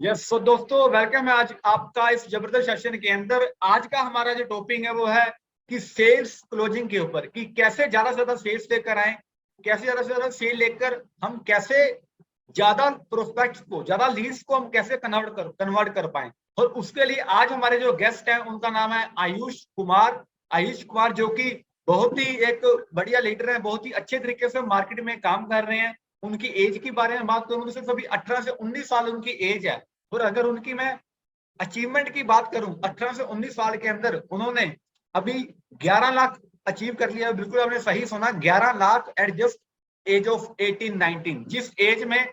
Yes so दोस्तों, welcome है आज आपका इस जबरदस्त सेशन के अंदर। आज का हमारा जो टॉपिक है वो है कि सेल्स क्लोजिंग के ऊपर, कि कैसे ज्यादा से ज्यादा सेल्स लेकर आए, कैसे ज्यादा से ज्यादा सेल लेकर हम कैसे ज्यादा प्रोस्पेक्ट्स को, ज्यादा लीड्स को हम कैसे कन्वर्ट कर पाए। और उसके लिए आज हमारे जो गेस्ट हैं उनका नाम है आयुष कुमार। आयुष कुमार जो कि बहुत ही एक बढ़िया लीडर है, बहुत ही अच्छे तरीके से मार्केट में काम कर रहे हैं। उनकी एज के बारे में बात करूं तो सिर्फ अभी 18 से 19 साल उनकी एज है। और अगर उनकी मैं अचीवमेंट की बात करूं, 18 से 19 साल के अंदर उन्होंने अभी 11 लाख अचीव कर लिया। बिल्कुल आपने सही सुना, 11 lakh at just age of 18-19। जिस एज में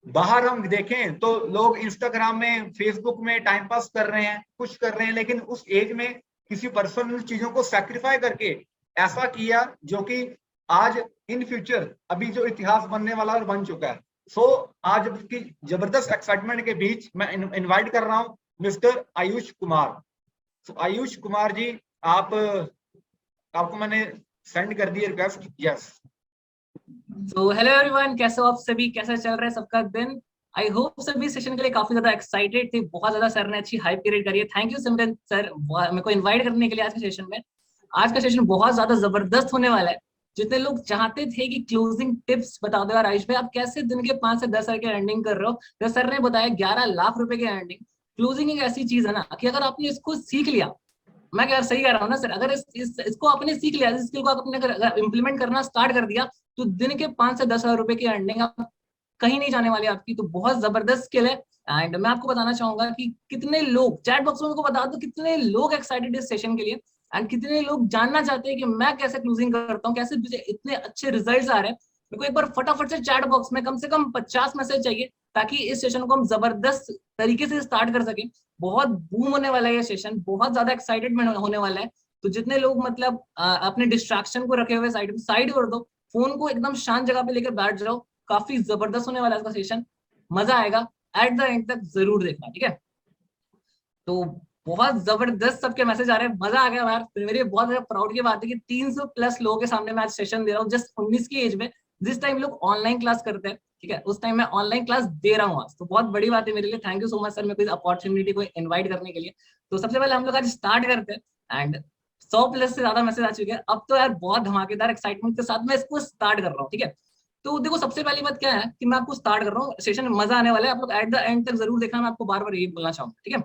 बाहर हम देखें तो लोग इंस्टाग्राम में, फेसबुक में टाइम पास कर रहे हैं, कुछ कर रहे हैं, लेकिन उस एज में किसी पर्सन ने चीजों को सैक्रिफाई करके ऐसा किया जो कि आज इन फ्यूचर अभी जो इतिहास बनने वाला और बन चुका है। सो आज की जबरदस्त एक्साइटमेंट के बीच मैं इनवाइट कर रहा हूं मिस्टर आयुष कुमार। तो आयुष कुमार जी, आपको मैंने सेंड कर दी रिक्वेस्ट। यस। तो हेलो एवरीवन, कैसे हो आप सभी? कैसा चल रहा है सबका दिन? आई होप सभी सेशन के लिए काफी ज्यादा एक्साइटेड थे। बहुत ज्यादा सर ने अच्छी हाइप क्रिएट करी है। थैंक यू सिमरन सर मेरे को इनवाइट करने के लिए आज के सेशन में। आज का सेशन बहुत ज्यादा जबरदस्त होने वाला है। जितने लोग चाहते थे कि क्लोजिंग टिप्स बता दो यार आयुष भाई, आप कैसे दिन के 5 से 10 हजार की अर्निंग कर रहे हो, तो सर ने बताया 11 लाख रुपए की अर्निंग। क्लोजिंग एक ऐसी चीज है ना कि अगर आपने इसको सीख लिया, मैं क्या सही कह रहा हूँ ना सर? अगर इसको आपने सीख लिया, इस स्किल को आपने अगर इम्प्लीमेंट करना स्टार्ट कर दिया, तो दिन के 5 से 10 हजार रुपए की अर्निंग आप कहीं नहीं जाने वाली आपकी। तो बहुत जबरदस्त स्किल है। एंड मैं आपको बताना चाहूंगा कि कितने लोग चैट बॉक्स में, मेरे को बता दो कितने लोग एक्साइटेड इस सेशन के लिए, एंड कितने लोग जानना चाहते हैं कि मैं कैसे क्लोजिंग करता हूँ, कैसे मुझे इतने अच्छे रिजल्ट आ रहे हैं। मेरे को एक बार फटाफट से चैट बॉक्स में कम से कम 50 मैसेज चाहिए, ताकि इस सेशन को हम जबरदस्त तरीके से स्टार्ट कर सकें। बहुत बूम होने वाला है ये सेशन, बहुत ज्यादा एक्साइटेड होने वाला है। तो जितने लोग मतलब अपने डिस्ट्रैक्शन को रखे हुए साइड कर दो, फोन को एकदम शांत जगह पे लेकर बैठ जाओ। काफी जबरदस्त होने वाला है इसका सेशन, मजा आएगा। एट द एंड तक जरूर देखना, ठीक है? तो बहुत जबरदस्त सबके मैसेज आ रहे हैं, मजा आ गया यार। तो मेरी बहुत ज्यादा प्राउड की बात है कि 300 प्लस लोगों के सामने मैं आज सेशन दे रहा हूँ, जस्ट 19 की एज में। जिस टाइम लोग ऑनलाइन क्लास करते हैं, ठीक है, उस टाइम मैं ऑनलाइन क्लास दे रहा हूँ आज। तो बहुत बड़ी बात है मेरे लिए। Thank you so much sir मेरे को इस अपॉर्चुनिटी को इन्वाइट करने के लिए। तो सबसे पहले हम लोग आज स्टार्ट करते हैं। एंड 100 प्लस से ज्यादा मैसेज आ चुके हैं। अब तो यार बहुत धमाकेदार एक्साइटमेंट के साथ मैं इसको स्टार्ट कर रहा हूँ, ठीक है? तो देखो, सबसे पहली बात क्या है कि मैं आपको स्टार्ट कर रहा हूँ, सेशन में मजा आने वाला है। आप लोग एट द एंड तक जरूर देखना, मैं आपको बार बार ये बोलना चाहूंगा, ठीक है?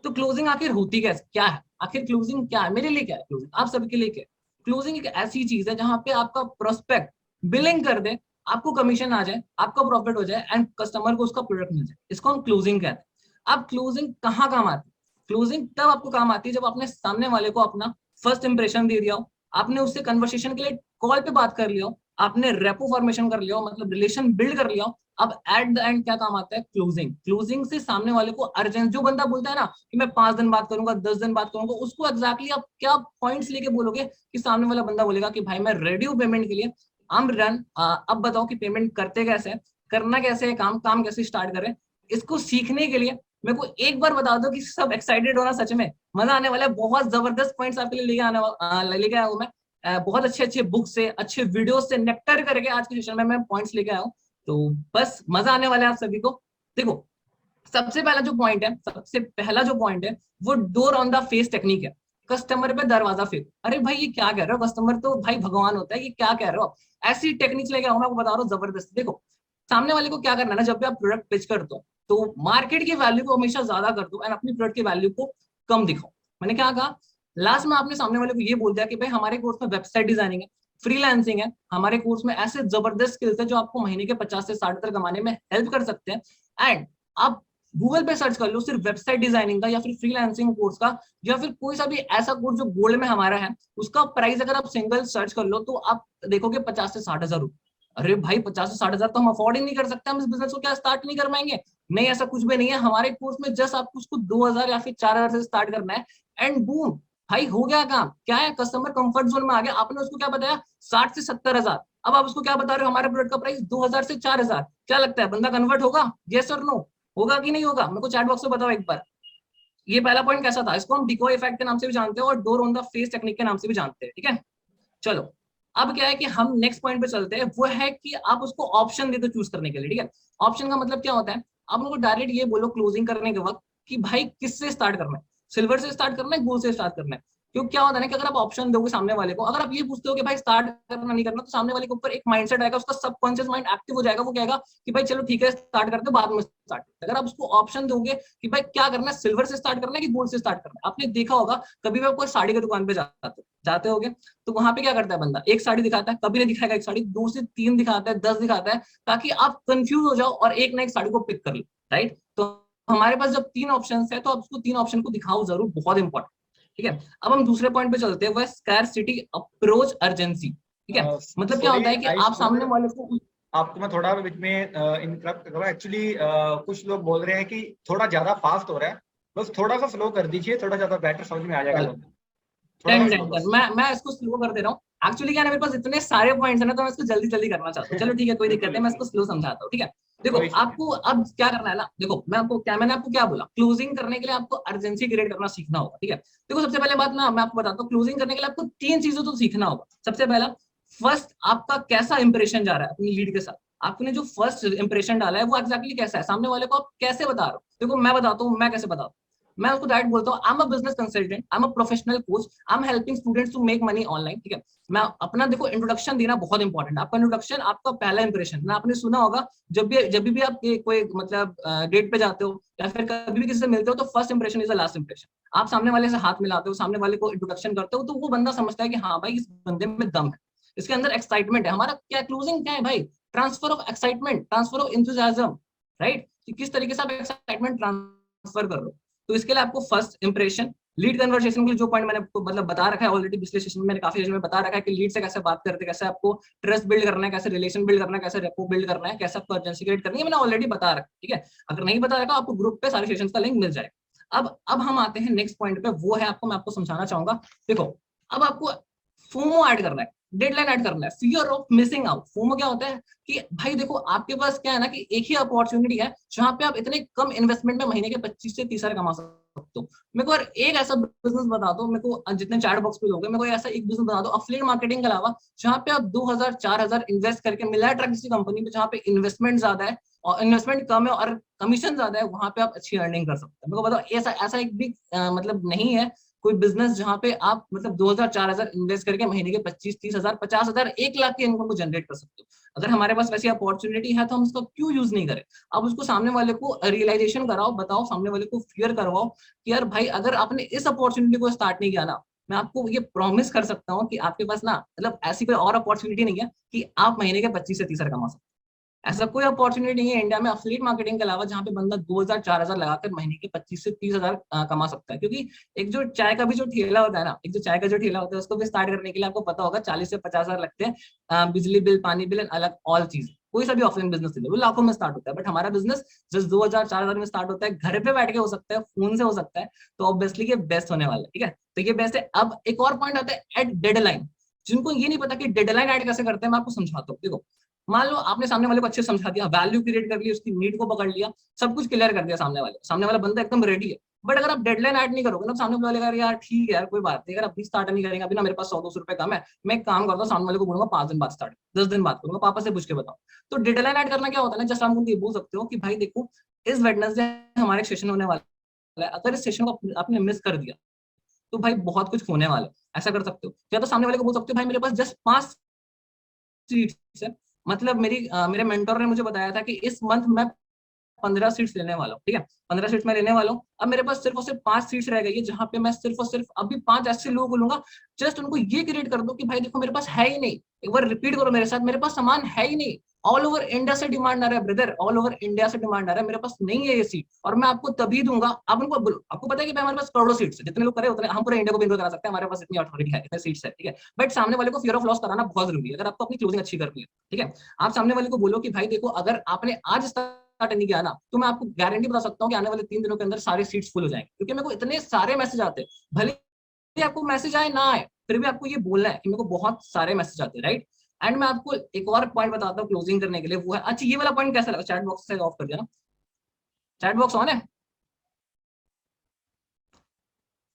तो क्लोजिंग आखिर होती कैसे, क्या है? आखिर क्लोजिंग क्या है? मेरे लिए क्या है क्लोजिंग, आप सबके लिए क्या है? क्लोजिंग एक ऐसी चीज है जहां पे आपका प्रोस्पेक्ट बिलिंग कर दे, आपको कमीशन आ जाए, आपका प्रॉफिट हो जाए, एंड कस्टमर को उसका प्रोडक्ट मिल जाए। इसको हम क्लोजिंग कहते हैं। अब क्लोजिंग कहाँ काम आती है? क्लोजिंग तब आपको काम आती है जब आपने सामने वाले को अपना फर्स्ट इंप्रेशन दे दिया हो, आपने उससे कन्वर्सेशन के लिए कॉल पे बात कर लिया हो, आपने रेपो फॉर्मेशन कर लिया हो, मतलब रिलेशन बिल्ड कर लिया हो। अब एट द एंड क्या काम आता है? क्लोजिंग। क्लोजिंग से सामने वाले को अर्जेंट, जो बंदा बोलता है ना कि मैं 5 दिन बात करूंगा, 10 दिन बात करूंगा, उसको एक्जैक्टली आप क्या पॉइंट्स लेके बोलोगे कि सामने वाला बंदा बोलेगा कि भाई मैं रेडी हूँ पेमेंट के लिए, हम रन। अब बताओ कि पेमेंट करते कैसे, करना कैसे है, काम काम कैसे स्टार्ट करें। इसको सीखने के लिए मेरे को एक बार बता दो कि सब एक्साइटेड होना, सच में मजा आने वाला है। बहुत जबरदस्त पॉइंट्स आपके लिए लेके आया हूँ मैं। बहुत अच्छे अच्छे बुक से, अच्छे वीडियो से नेक्टर करके आज के सेशन में मैं पॉइंट्स लेके आया हूँ। तो बस मजा आने वाला है आप सभी को। देखो, सबसे पहला जो पॉइंट है वो door on the face technique है। कस्टमर पे दरवाजा फेंक। अरे भाई ये क्या कह रहे हो? कस्टमर तो भाई भगवान होता है, ये क्या कह रहे हो? ऐसी टेक्निक्स लेके आओ, मैं आपको बता रहा हूँ जबरदस्त। देखो, सामने वाले को क्या करना है ना, जब भी आप प्रोडक्ट पिच करते हो तो मार्केट की वैल्यू को हमेशा ज्यादा कर दो एंड अपनी प्रोडक्ट की वैल्यू को कम दिखाओ। मैंने क्या कहा? लास्ट में आपने सामने वाले को ये बोल दिया कि भाई हमारे कोर्स में वेबसाइट डिजाइनिंग है, फ्रीलांसिंग है, हमारे कोर्स में ऐसे जबरदस्त स्किल्स है जो आपको महीने के 50 से 60 हजार कमाने में हेल्प कर सकते हैं। एंड आप गूगल पे सर्च कर लो सिर्फ वेबसाइट डिजाइनिंग का या फिर फ्रीलांसिंग कोर्स का, या फिर कोई सा भी ऐसा कोर्स जो गोल्ड में हमारा है, उसका प्राइस अगर आप सिंगल सर्च कर लो तो आप देखोगे 50 से 60 हजार रुपए। अरे भाई 50 से 60 हजार तो हम अफोर्ड ही नहीं कर सकते, हम इस बिजनेस को क्या स्टार्ट नहीं कर पाएंगे? नहीं, ऐसा कुछ भी नहीं है। हमारे कोर्स में जस्ट आपको उसको 2000 या फिर 4000 से स्टार्ट करना है, एंड बूम भाई हो गया काम। क्या है? कस्टमर कंफर्ट जोन में आ गया। आपने उसको क्या बताया? 60 से 70 हजार। अब आप उसको क्या बता रहे हो? हमारे प्रोडक्ट का प्राइस 2000 से 4000। क्या लगता है बंदा कन्वर्ट होगा? यस और नो? होगा कि नहीं होगा? मेरे को चैट बॉक्स में बताओ एक बार। ये पहला पॉइंट कैसा था? इसको हम डिकोय इफेक्ट के नाम से भी जानते हैं और door on the face technique के नाम से भी जानते हैं, ठीक है? चलो, अब क्या है कि हम नेक्स्ट पॉइंट पे चलते हैं। वो है कि आप उसको ऑप्शन दे दो चूज करने के लिए, ठीक है? ऑप्शन का मतलब क्या होता है? आप उनको डायरेक्ट ये बोलो क्लोजिंग करने के वक्त कि भाई किससे स्टार्ट करना है, सिल्वर से स्टार्ट करना है, गोल्ड से स्टार्ट करना है। क्योंकि क्या होता है ना कि अगर आप ऑप्शन दोगे सामने वाले को, अगर आप ये पूछते हो कि भाई स्टार्ट करना नहीं करना, तो सामने वाले के ऊपर एक माइंडसेट आएगा, उसका सबकॉन्शियस माइंड एक्टिव हो जाएगा, वो कहेगा कि भाई चलो ठीक है स्टार्ट करते बाद में स्टार्ट। अगर आप उसको ऑप्शन दोगे कि भाई क्या करना है, सिल्वर से स्टार्ट करना है कि गोल्ड से स्टार्ट करना है, आपने देखा होगा कभी भी आप कोई साड़ी की दुकान पे जाते होगे, तो वहां पे क्या करता है बंदा, एक साड़ी दिखाता है, कभी नहीं दिखाएगा एक साड़ी, 2 से 3 दिखाता है, 10 दिखाता है, ताकि आप कंफ्यूज हो जाओ और एक ना एक साड़ी को पिक कर लो, राइट। तो हमारे पास जब 3 ऑप्शन है तो आप उसको 3 ऑप्शन को दिखाओ जरूर, बहुत इंपॉर्टेंट। ठीक है, अब हम दूसरे पॉइंट पे चलते हैं, वह स्कैरसिटी अप्रोच अर्जेंसी। ठीक है, मतलब क्या सॉरी होता है कि आयुष आप सामने ब्रदर, वाले को, आपको मैं थोड़ा बीच में इंटरप्ट कर रहा हूँ। एक्चुअली कुछ लोग बोल रहे हैं कि थोड़ा ज्यादा फास्ट हो रहा है, बस थोड़ा सा स्लो कर दीजिए, थोड़ा ज्यादा बेटर समझ में आ जाएगा लोग। थोड़ा सा टेन स्लो टेन टेन बस। मैं इसको स्लो कर दे रहा हूँ। एक्चुअली क्या है ना, मेरे पास इतने सारे पॉइंट्स है ना, तो मैं इसको जल्दी जल्दी करना चाहता हूँ। चलो ठीक है, कोई दिक्कत बिल्कुल नहीं, मैं इसको बिल्कुल, स्लो समझाता हूँ। ठीक है, देखो कोई इशू नहीं। आपको अब क्या करना है ना, देखो मैंने आपको क्या बोला, क्लोजिंग करने के लिए आपको अर्जेंसी क्रिएट करना सीखना होगा। ठीक है, देखो सबसे पहले बात ना मैं आपको बताता हूँ, क्लोजिंग करने के लिए आपको 3 चीजों तो सीखना होगा। सबसे पहला, फर्स्ट आपका कैसा इंप्रेशन जा रहा है अपनी लीड के साथ, आपने जो फर्स्ट इंप्रेशन डाला है वो एक्जैक्टली कैसा है, सामने वाले को आप कैसे बता रहे हो। देखो मैं बताता हूँ मैं कैसे बताता हूँ, मैं उसको डायरेक्ट बोलता हूँ, I am a business consultant, I am a professional coach, I am helping students to make money online. ठीक है, मैं अपना देखो इंट्रोडक्शन देना बहुत इंपॉर्टेंट है। आपका इंट्रोडक्शन आपका पहला इंप्रेशन ना, आपने सुना होगा जब भी आप कोई मतलब डेट पे जाते हो या फिर कभी भी किसी से मिलते हो, तो first impression is the last impression. आप सामने वाले से हाथ मिलाते हो, सामने वाले को इंट्रोडक्शन करते हो, तो वो बंदा समझता है कि हाँ भाई इस बंदे में दम है, इसके अंदर एक्साइटमेंट है। हमारा क्या क्लोजिंग क्या है भाई, transfer of excitement, transfer of enthusiasm, right, कि किस तरीके से आप एक्साइटमेंट ट्रांसफर कर रहे हो। तो इसके लिए आपको फर्स्ट इंप्रेशन, लीड कन्वर्सेशन के लिए जो पॉइंट मैंने आपको मतलब बता रखा है ऑलरेडी, पिछले सेशन में मैंने काफी सेशन में बता रखा है कि लीड से कैसे बात करते हैं, कैसे आपको ट्रस्ट बिल्ड करना है, कैसे रिलेशन बिल्ड करना है, कैसे रेपो बिल्ड करना है, कैसे आपको अर्जेंसी क्रिएट करनी है, मैंने ऑलरेडी बता रखा है। ठीक है, अगर नहीं बता रखा आपको ग्रुप पे सारे सेशन का लिंक मिल जाएगा। अब हम आते हैं नेक्स्ट पॉइंट पे, वो है मैं आपको समझाना चाहूंगा। देखो अब आपको फोमो ऐड करना है, डेडलाइन ऐड करना है, fear of missing out. FOMO क्या होता है कि भाई देखो आपके पास क्या है ना कि एक ही अपॉर्चुनिटी है जहां पे आप इतने कम इन्वेस्टमेंट में महीने के 25 से 30 हजार कमा सकते हो। मेरे को एक ऐसा बिजनेस बता दो, मेरे को जितने चैट बॉक्स पे लोग हैं, मेरे को ऐसा एक बिजनेस बता दो अफिलिएट मार्केटिंग के अलावा, जहां पे आप 2000 4000 इन्वेस्ट करके मिला ट्रक किसी कंपनी पे, जहां पे इन्वेस्टमेंट ज्यादा है और इन्वेस्टमेंट कम है और कमीशन ज्यादा है, वहां पे आप अच्छी अर्निंग कर सकते हो। मेरे को बताओ ऐसा ऐसा एक भी मतलब नहीं है कोई बिजनेस जहां पे आप मतलब 2000 4000 इन्वेस्ट करके महीने के 25 30 हजार 50 हजार 1 लाख की इनकम को जनरेट कर सकते हो। अगर हमारे पास वैसी अपॉर्चुनिटी है तो हम उसका क्यों यूज नहीं करें। अब उसको सामने वाले को रियलाइजेशन कराओ, बताओ सामने वाले को फियर करवाओ कि यार भाई अगर आपने इस अपॉर्चुनिटी को स्टार्ट नहीं किया ना, मैं आपको ये प्रॉमिस कर सकता हूँ कि आपके पास ना मतलब ऐसी कोई और अपॉर्चुनिटी नहीं है कि आप महीने के 25 से 30 हजार कमा सकते। ऐसा कोई अपॉर्चुनिटी नहीं है इंडिया में अफिलिएट मार्केटिंग के अलावा जहां पे बंदा 2000 4000 लगाकर महीने के 25 से 30 हजार कमा सकता है। क्योंकि एक जो चाय का भी जो ठेला होता है ना, एक जो चाय का जो ठेला होता है उसको भी स्टार्ट करने के लिए आपको पता होगा 40 से 50 हजार लगते हैं, बिजली बिल पानी बिल अलग ऑल चीज। कोई सा भी ऑफलाइन बिजनेस ले लो वो लाखों में स्टार्ट होता है, बट हमारा बिजनेस जस्ट 2000 4000 में स्टार्ट होता है, घर पे बैठ के हो सकता है, फोन से हो सकता है, तो ऑब्वियसली ये बेस्ट होने वाला है। ठीक है, तो ये बेस्ट है। अब एक और पॉइंट आता है एट डेडलाइन। जिनको ये नहीं पता कि डेडलाइन ऐड कैसे करते हैं, मैं आपको समझाता हूँ। देखो मान लो आपने सामने वाले को अच्छे समझा दिया, वैल्यू क्रिएट कर ली, उसकी नीड को पकड़ लिया, सब कुछ क्लियर कर दिया सामने वाला बंदा एकदम रेडी है। बट अगर आप डेडलाइन ऐड नहीं करोगे ना, सामने वाले का यार ठीक है यार कोई बात नहीं, अगर अभी स्टार्ट नहीं करेंगे, अभी ना मेरे पास 100 200 रुपए कम है, मैं एक काम करता हूँ सामने वाले को बोलूंगा 5 दिन बाद स्टार्ट, 10 दिन बाद करूंगा, पापा से पूछ के बताओ। तो डेडलाइन ऐड करना क्या होता है ना, जस्ट आप उनको ये बोल सकते हो कि भाई देखो इस वेडनेसडे हमारे सेशन होने वाला है, अगर इस सेशन को आपने मिस कर दिया तो भाई बहुत कुछ होने वाला है। ऐसा कर सकते हो, या तो सामने वाले को बोल सकते हो भाई मेरे पास जस्ट 5 सीट्स है, मतलब मेरे मेंटर ने मुझे बताया था कि इस मंथ मैं 15 सीट्स लेने वाला हूँ। ठीक है, 15 सीट्स मैं लेने वाला हूँ। अब मेरे पास सिर्फ और सिर्फ 5 सीट्स रह गई है, जहां पे मैं सिर्फ और सिर्फ अभी 5 ऐसे लोगों को लूंगा। जस्ट उनको ये क्रिएट कर दो कि भाई देखो मेरे पास है ही नहीं, एक बार रिपीट करो मेरे साथ, मेरे पास सामान है ही नहीं। ऑल ओवर इंडिया से डिमांड आ रहा है ब्रदर, ऑल ओवर इंडिया से डिमांड आ रहा है, मेरे पास नहीं है ये सीट और मैं आपको तभी दूंगा। आप उनको बोलो, आपको पता है कि हमारे पास करोड़ों सीट्स है, जितने लोग करे उतने हम पूरे इंडिया को भी इनरोल करा सकते हैं, हमारे पास इतनी अथॉरिटी है, इतने सीट्स है। ठीक है, बट सामने वाले को फियर ऑफ लॉस कराना बहुत जरूरी है अगर आपको अपनी क्लोजिंग अच्छी करनी है। ठीक है, आप सामने वाले को बोलो कि भाई देखो अगर आपने आज स्टार्ट नहीं किया ना, तो मैं आपको गारंटी बता सकता हूँ कि आने वाले 3 दिनों के अंदर सारे सीट्स फुल हो जाएंगे। क्योंकि मेरे को इतने सारे मैसेज आते हैं, भले ही आपको मैसेज आए ना आए, फिर भी आपको ये बोलना है कि मेरे को बहुत सारे मैसेज आते हैं, राइट। एंड मैं आपको एक और पॉइंट बताता हूँ क्लोजिंग करने के लिए, वो है अच्छा ये वाला पॉइंट कैसा लगा, चैट बॉक्स से ऑफ कर दिया ना, चैट बॉक्स ऑन है,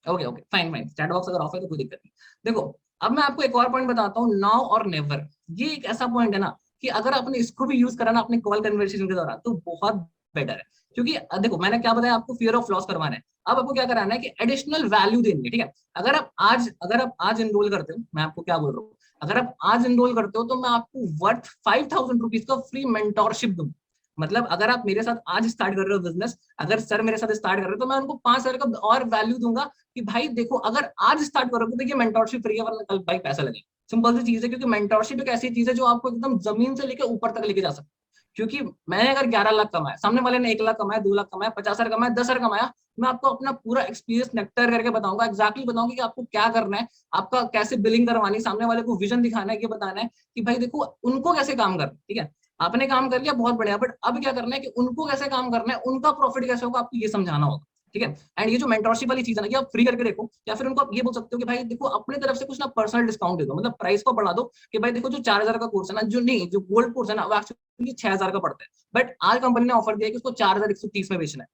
okay okay fine fine, chat box अगर ऑफ है तो कोई दिक्कत नहीं। देखो अब मैं आपको एक और पॉइंट बताता हूँ, नाउ और नेवर। ये एक ऐसा पॉइंट है ना कि अगर आपने इसको भी यूज करा ना अपने कॉल कन्वर्सेशन के दौरान, तो बहुत बेटर है। क्योंकि देखो मैंने क्या बताया आपको, फियर ऑफ लॉस करवाना है। अब आपको क्या कराना है कि एडिशनल वैल्यू देनी है, ठीक है। अगर आप आज एनरोल करते हो, मैं आपको क्या बोल रहा हूँ, अगर आप आज एनरोल करते हो तो मैं आपको वर्थ 5,000 रुपीज का फ्री मेंटोरशिप दूंगा। मतलब अगर आप मेरे साथ आज स्टार्ट कर रहे हो बिजनेस, अगर सर मेरे साथ स्टार्ट कर रहे हो तो मैं उनको 5,000 का और वैल्यू दूंगा कि भाई देखो अगर आज स्टार्ट करोगे तो ये मेंटोरशिप फ्री है, वरना कल भाई पैसा लगेगा। सिंपल सी चीज है, क्योंकि मेंटोरशिप एक ऐसी चीज है जो आपको एकदम जमीन से लेकर ऊपर तक लेके जा सकती है। क्योंकि मैंने अगर 11 लाख कमाया, सामने वाले ने 1 लाख कमाया, 2 लाख कमाया, 50,000 कमाया, 10,000 कमाया, मैं आपको अपना पूरा एक्सपीरियंस नेक्टर करके बताऊंगा, एक्जैक्टली बताऊंगा कि आपको क्या करना है, आपका कैसे बिलिंग करवानी, सामने वाले को विजन दिखाना है, ये बताना है कि भाई देखो उनको कैसे काम करना है, ठीक है। आपने काम कर लिया बहुत बढ़िया, बट अब क्या करना है कि उनको कैसे काम करना है, उनका प्रॉफिट कैसे होगा, आपको ये समझाना होगा, ठीक है। एंड ये जो मेंटोरशिप वाली चीज है ना, कि आप फ्री करके देखो, या फिर उनको आप ये बोल सकते हो कि भाई देखो अपनी तरफ से कुछ ना पर्सनल डिस्काउंट दे दो, मतलब प्राइस को बढ़ा दो कि भाई देखो जो 4,000 का कोर्स है ना, जो नहीं जो गोल्ड कोर्स है ना, वो एक्चुअली 6,000 का पड़ता है, बट आज कंपनी ने ऑफर दिया कि उसको 4,130 में बेचना है।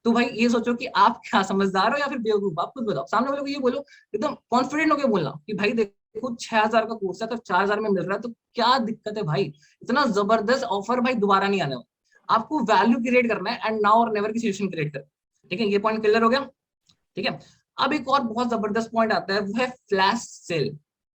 तो भाई ये सोचो कि आप क्या समझदार हो या फिर बेवकूफ, आप खुद बताओ। सामने वाले को ये बोलो, एकदम कॉन्फिडेंट होकर बोलना कि भाई देखो 6,000 का कोर्स है तो 4,000 में मिल रहा है, तो क्या दिक्कत है भाई, इतना जबरदस्त ऑफर भाई दोबारा नहीं आने वाला। आपको वैल्यू क्रिएट करना है एंड नाउ और नेवर की सिचुएशन क्रिएट करना, ठीक है। ये पॉइंट क्लियर हो गया, ठीक है। अब एक और बहुत जबरदस्त पॉइंट आता है, वो है फ्लैश सेल।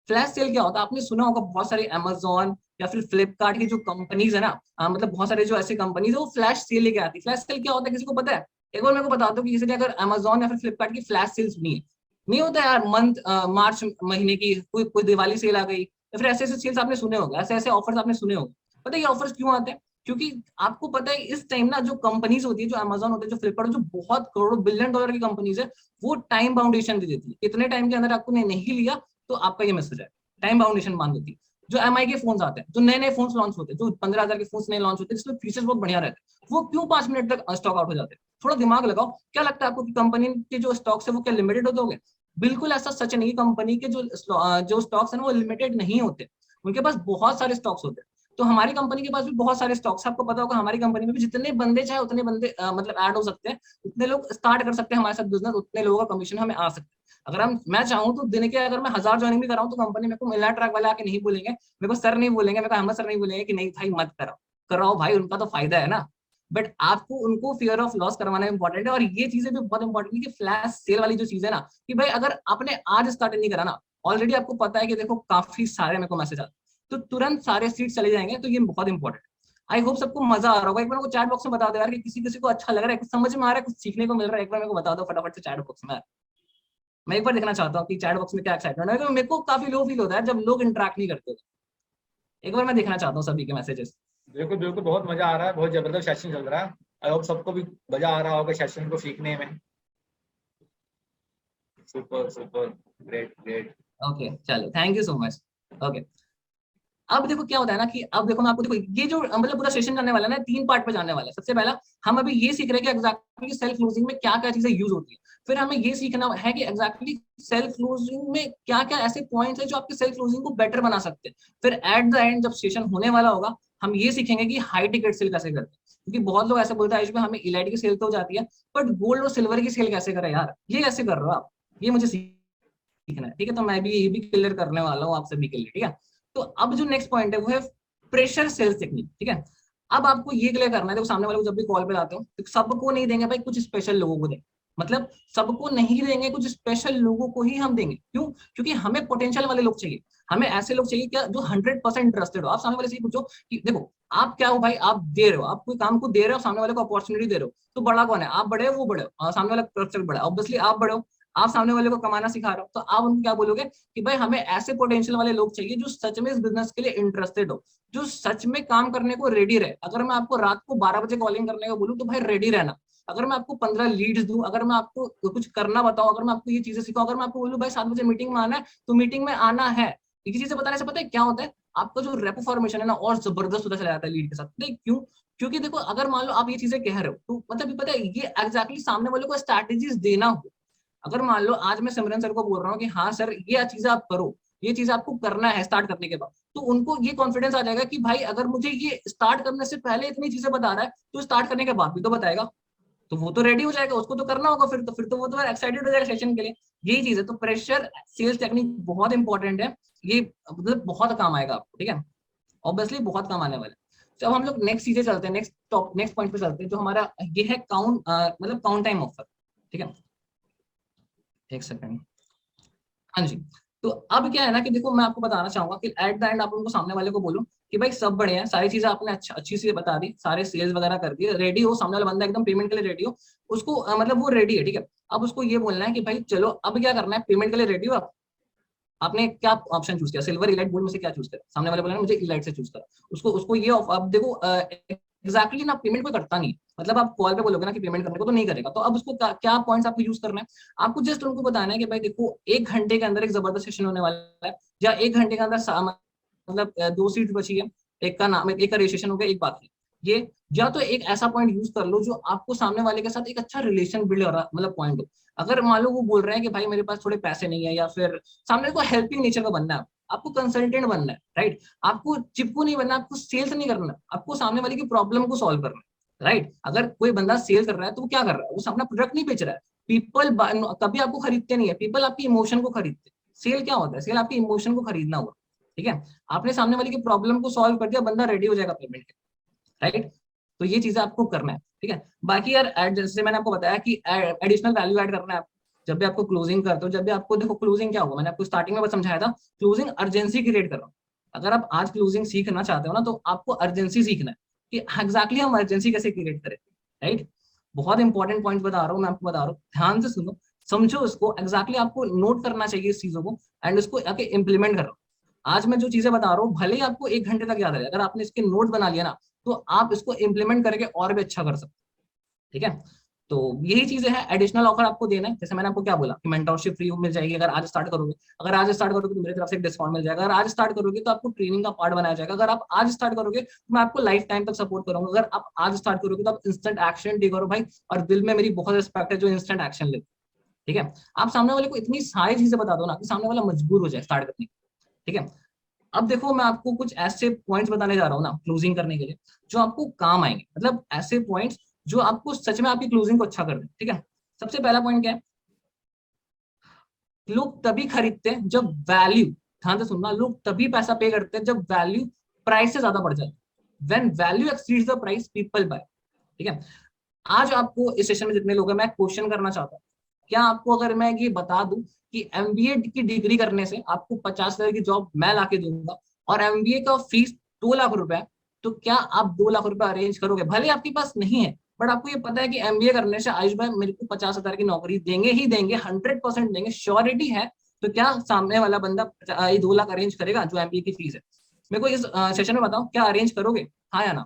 फ्लैश सेल क्या होता है, आपने सुना होगा, बहुत सारे अमेजोन या फिर फ्लिपकार्ट की जो कंपनीज है ना, मतलब बहुत सारे जो ऐसी कंपनीज है वो फ्लैश सेल लेके आती है। फ्लैश सेल क्या होता है, किसी को पता है? एक बार मेरे को बता दो कि किसी ने अगर अमेजोन या फिर फ्लिपकार्ट की फ्लैश सेल सुनी है। नहीं होता यार, मंथ मार्च महीने की कोई दिवाली सेल आ गई, या फिर ऐसे ऐसे सेल्स आपने सुने होंगे, ऐसे ऐसे ऑफर्स आपने सुने होंगे। पता है ये ऑफर्स क्यों आते हैं? क्योंकि आपको पता है इस टाइम ना जो कंपनीज होती है, जो अमेजोन होते हैं, जो फ्लिपकार्ट, जो बहुत करोड़ों बिलियन डॉलर की कंपनीज है, वो टाइम बाउंडेशन दे देती है, इतने टाइम के अंदर आपको नहीं लिया तो आपका ये मैसेज है, टाइम बाउंडेशन मान देती है। जो एमआई के फोन आते हैं, जो नए नए फोन लॉन्च होते हैं, जो 15,000 के फोन नए लॉन्च होते हैं जिसमें फीचर्स बहुत बढ़िया रहते हैं, वो क्यों 5 मिनट तक स्टॉक आउट हो जाते हैं? थोड़ा दिमाग लगाओ, क्या लगता है आपको कि कंपनी के जो स्टॉक्स है वो क्या लिमिटेड होते होंगे? बिल्कुल ऐसा सच नहीं। कंपनी के जो स्टॉक्स है ना वो लिमिटेड नहीं होते, उनके पास बहुत सारे स्टॉक्स होते हैं। तो हमारी कंपनी के पास भी बहुत सारे स्टॉक्स, आपको पता होगा हमारी कंपनी में भी जितने बंदे चाहे उतने बंदे मतलब ऐड हो सकते हैं, उतने लोग स्टार्ट कर सकते हैं हमारे साथ बिजनेस, उतने लोगों का कमीशन हमें आ सकता है। अगर मैं चाहूँ तो दिन के अगर मैं 1,000 ज्वाइनिंग भी कराऊं तो कंपनी मेरे को मिला ट्रैक वाले आके नहीं बोलेंगे, मेरे को सर नहीं बोलेंगे, मेरे को अहमद सर नहीं बोलेंगे कि नहीं भाई मत कराओ, कराओ भाई, उनका तो फायदा है ना। बट आपको उनको फियर ऑफ लॉस करवाना इंपॉर्टेंट है। और ये चीजें भी बहुत इंपॉर्टेंट है कि फ्लैश सेल वाली जो चीज है ना, कि भाई अगर आपने आज स्टार्ट नहीं करा ना, ऑलरेडी आपको पता है कि देखो काफी सारे मेरे को मैसेज आते, तो तुरंत सारे सीट चले जाएंगे। तो ये बहुत इंपॉर्टेंट है। आई होप सबको मजा आ रहा होगा। एक बार को चैट बॉक्स में बता दो यार कि किसी किसी को अच्छा लग रहा है, कुछ समझ में आ रहा है, कुछ सीखने को मिल रहा है, एक बार मेरे को बता दो फटाफट से चैट बॉक्स में। मैं एक बार देखना चाहता हूँ कि चैट बॉक्स में क्या एक्साइटमेंट है। मेरे को काफी लो फील होता है जब लोग इंटरेक्ट नहीं करते। एक बार मैं देखना चाहता हूँ सभी के मैसेजेस। बिल्कुल बिल्कुल, बहुत मजा आ रहा है, बहुत जबरदस्त सेशन चल रहा है। आई होप सबको भी मजा आ रहा होगा सेशन को सीखने में। Super super, great great. Okay चलो, thank you so much. Okay, अब देखो क्या होता है ना कि अब देखो मैं आपको, देखो ये जो मतलब पूरा सेशन जाने वाला है ना, 3 पार्ट पे जाने वाला है। सबसे पहला हम अभी ये सीख रहे हैं कि एग्जैक्टली सेल्फ क्लोजिंग में क्या क्या चीजें यूज होती है। फिर हमें ये सीखना है कि एग्जैक्टली सेल्फ क्लोजिंग में क्या क्या ऐसे पॉइंट्स है जो आपके सेल्फ क्लोजिंग को बेटर बना सकते हैं। फिर एट द एंड जब सेशन होने वाला होगा, हम ये सीखेंगे कि हाई टिकट सेल कैसे करते हैं। क्योंकि बहुत लोग ऐसे बोलते हैं इसमें हमें इलाइट की सेल तो हो जाती है, बट गोल्ड और सिल्वर की सेल कैसे करें यार, ये कैसे कर रहे हो आप, ये मुझे सीखना है, ठीक है। तो मैं भी ये भी क्लियर करने वाला हूँ आप सभी के लिए, ठीक है। तो अब जो नेक्स्ट पॉइंट है वो है प्रेशर सेल्स टेक्निक, ठीक है। अब आपको ये क्लियर करना है, देखो सामने वाले को जब भी कॉल पे लाते हो तो सबको नहीं देंगे भाई, कुछ स्पेशल लोगों को देंगे। मतलब सबको नहीं देंगे, कुछ स्पेशल लोगों को ही हम देंगे। क्यों? क्योंकि हमें पोटेंशियल वाले लोग चाहिए, हमें ऐसे लोग चाहिए क्या जो 100% इंटरेस्टेड हो। आप सामने वाले से पूछो कि देखो आप क्या हो भाई, आप दे रहे हो, आप कोई काम को दे रहे हो, सामने वाले को अपॉर्चुनिटी दे रहे हो, तो बड़ा कौन है? आप बड़े हो, वो बड़े हो, सामने वाला स्ट्रक्चर बड़ा है, ऑब्वियसली आप बड़े हो, आप सामने वाले को कमाना सिखा रहे हो, तो आप उनको क्या बोलोगे कि भाई हमें ऐसे पोटेंशियल वाले लोग चाहिए जो सच में इस बिजनेस के लिए इंटरेस्टेड हो, जो सच में काम करने को रेडी रहे। अगर मैं आपको रात को 12 बजे कॉलिंग करने को बोलूं तो भाई रेडी रहना। अगर मैं आपको 15 लीड्स दूं, अगर मैं आपको कुछ करना बताऊं, अगर मैं आपको ये चीजें सिखाऊं, अगर मैं आपको बोलूं भाई 7 बजे मीटिंग में आना है, तो मीटिंग में आना है। ये चीजें बताने से पता है क्या होता है, आपका जो रेपो फॉर्मेशन है ना और जबरदस्त होता चला जाता है लीड के साथ। नहीं क्यों? क्योंकि देखो अगर मान लो आप ये चीजें कह रहे हो तो मतलब पता है ये एग्जैक्टली सामने वाले को स्ट्रैटेजीज देना हो। अगर मान लो आज मैं सिमरन सर को बोल रहा हूँ कि हाँ सर ये चीजें आप करो, ये चीज आपको करना है स्टार्ट करने के बाद, तो उनको ये कॉन्फिडेंस आ जाएगा कि भाई अगर मुझे ये स्टार्ट करने से पहले इतनी चीजें बता रहा है तो स्टार्ट करने के बाद भी तो बताएगा, तो वो तो रेडी हो जाएगा, उसको तो करना होगा। फिर तो वो तो एक्साइटेड हो जाएगा सेशन के लिए। यही चीज है। तो प्रेशर सेल्स टेक्निक बहुत इंपॉर्टेंट है, ये मतलब बहुत काम आएगा आपको, ठीक है। ऑब्वियसली बहुत काम आने वाला है। तो अब हम लोग नेक्स्ट चीजें चलते हैं, नेक्स्ट पॉइंट पे चलते हैं, जो हमारा ये है काउंट, मतलब काउंट टाइम ऑफर। ठीक है, एक सेकंड। हाँ जी। तो अब क्या है ना कि देखो, मैं आपको बताना चाहूंगा कि एट द एंड आप उनको, सामने वाले को बोलो कि भाई सब बढ़िया है, सारी चीजें आपने अच्छी से बता दी, सारे सेल्स वगैरह कर दिए, रेडी हो, सामने वाला बंदा एकदम पेमेंट के लिए रेडी हो, उसको मतलब वो रेडी है, ठीक है। अब उसको ये बोलना है कि भाई चलो अब क्या करना है, पेमेंट के लिए रेडी हो आप। आपने क्या ऑप्शन चूज किया, सिल्वर, इलाइट, गोल्ड में से क्या चूज करा? सामने वाले बोला मुझे इलाइट से चूज करा। उसको उसको ये अब देखो एग्जैक्टली ना, पेमेंट कोई करता नहीं, मतलब आप कॉल पे बोलोगे ना कि पेमेंट करने को, तो नहीं करेगा। तो अब उसको क्या पॉइंट्स आपको यूज करना है, आपको जस्ट उनको बताना है कि भाई देखो 1 घंटे के अंदर एक जबरदस्त सेशन होने वाला है, या 1 घंटे के अंदर मतलब 2 सीट बची है, एक का नाम, एक का रजिस्ट्रेशन हो गया, एक बाकी ये। या तो एक ऐसा पॉइंट यूज कर लो जो आपको सामने वाले के साथ एक अच्छा रिलेशन बिल्ड हो रहा, मतलब पॉइंट हो। अगर मान लो वो बोल रहे हैं कि भाई मेरे पास थोड़े पैसे नहीं है, या फिर सामने को हेल्पिंग नेचर का बनना है, आपको कंसल्टेंट बनना है, राइट। आपको चिपकू नहीं बनना, आपको सेल्स नहीं करना, आपको सामने वाले की प्रॉब्लम को सॉल्व करना है, राइट। अगर कोई बंदा सेल कर रहा है तो वो क्या कर रहा है, वो अपना प्रोडक्ट नहीं बेच रहा है। पीपल कभी आपको खरीदते नहीं है, पीपल आपकी इमोशन को खरीदते। सेल क्या होता है, सेल आपकी इमोशन को खरीदना हुआ, ठीक है। आपने सामने वाले की प्रॉब्लम को सॉल्व कर दिया, बंदा रेडी हो जाएगा पेमेंट के, राइट। तो ये चीजें आपको करना है, ठीक है। बाकी यार जैसे मैंने आपको बताया कि एडिशनल वैल्यू ऐड करना है आपको, जब भी आपको क्लोजिंग करते हो, जब भी आपको, देखो क्लोजिंग क्या होगा, मैंने आपको स्टार्टिंग में बस समझाया था, क्लोजिंग अर्जेंसी क्रिएट कर रहा हूँ। अगर आप आज क्लोजिंग सीखना चाहते हो ना, तो आपको अर्जेंसी सीखना है कि एग्जैक्टली हम अर्जेंसी कैसे क्रिएट करें, राइट। बहुत इंपॉर्टेंट पॉइंट बता रहा हूँ मैं आपको, बता रहा हूँ, ध्यान से सुनो, समझो उसको, एग्जैक्टली आपको नोट करना चाहिए इस चीजों को, एंड उसको आके इम्प्लीमेंट करो। आज मैं जो चीजें बता रहा हूँ, भले ही आपको 1 घंटे तक याद रहे, अगर आपने इसके नोट बना लिया ना, तो आप इसको इम्प्लीमेंट करके और भी अच्छा कर सकते हैं, ठीक है। तो यही चीजें हैं, एडिशनल ऑफर आपको देना है। जैसे मैंने आपको क्या बोला कि मेंटरशिप फ्री मिल जाएगी अगर आज स्टार्ट करोगे, अगर आज स्टार्ट करोगे तो मेरी तरफ से एक डिस्काउंट मिल जाएगा, अगर आज स्टार्ट करोगे तो आपको ट्रेनिंग का पार्ट बनाया जाएगा, अगर आप आज स्टार्ट करोगे तो मैं आपको लाइफ टाइम तक सपोर्ट करूंगा, अगर आप आज स्टार्ट करोगे तो आप इंस्टेंट एक्शन टेक करो भाई। और दिल में मेरी बहुत रिस्पेक्ट है जो इंस्टेंट एक्शन लेते, ठीक है। आप सामने वाले को इतनी सारी चीजें बता दो ना कि सामने वाला मजबूर हो जाए स्टार्ट करने, ठीक है। अब देखो, मैं आपको कुछ ऐसे पॉइंट्स बताने जा रहा हूँ ना क्लोजिंग करने के लिए, जो आपको काम आएंगे, मतलब ऐसे पॉइंट्स जो आपको सच में आपकी क्लोजिंग को अच्छा कर दे, ठीक है। सबसे पहला पॉइंट क्या है, लोग तभी खरीदते हैं जब वैल्यू, ध्यान से सुनना, लोग तभी पैसा पे करते हैं जब वैल्यू प्राइस से ज्यादा बढ़ जाए। When value exceeds the price people buy, ठीक है। आज आपको इस सेशन में जितने लोग हैं, मैं क्वेश्चन करना चाहता हूँ, क्या आपको अगर मैं ये बता दूं कि एमबीए की डिग्री करने से आपको 50,000 की जॉब मैं लाके दूंगा, और एमबीए का फीस 2 लाख रुपए है, तो क्या आप 2 लाख रुपए अरेंज करोगे? भले आपके पास नहीं है, बट आपको ये पता है कि एमबीए करने से आयुष भाई मेरे को 50,000 की नौकरी देंगे ही देंगे, 100% देंगे, श्योरिटी है। तो क्या सामने वाला बंदा ये 2 लाख अरेंज करेगा जो एमबीए की फीस है? मेरे को इस सेशन में बताओ, क्या अरेंज करोगे, हाँ या ना?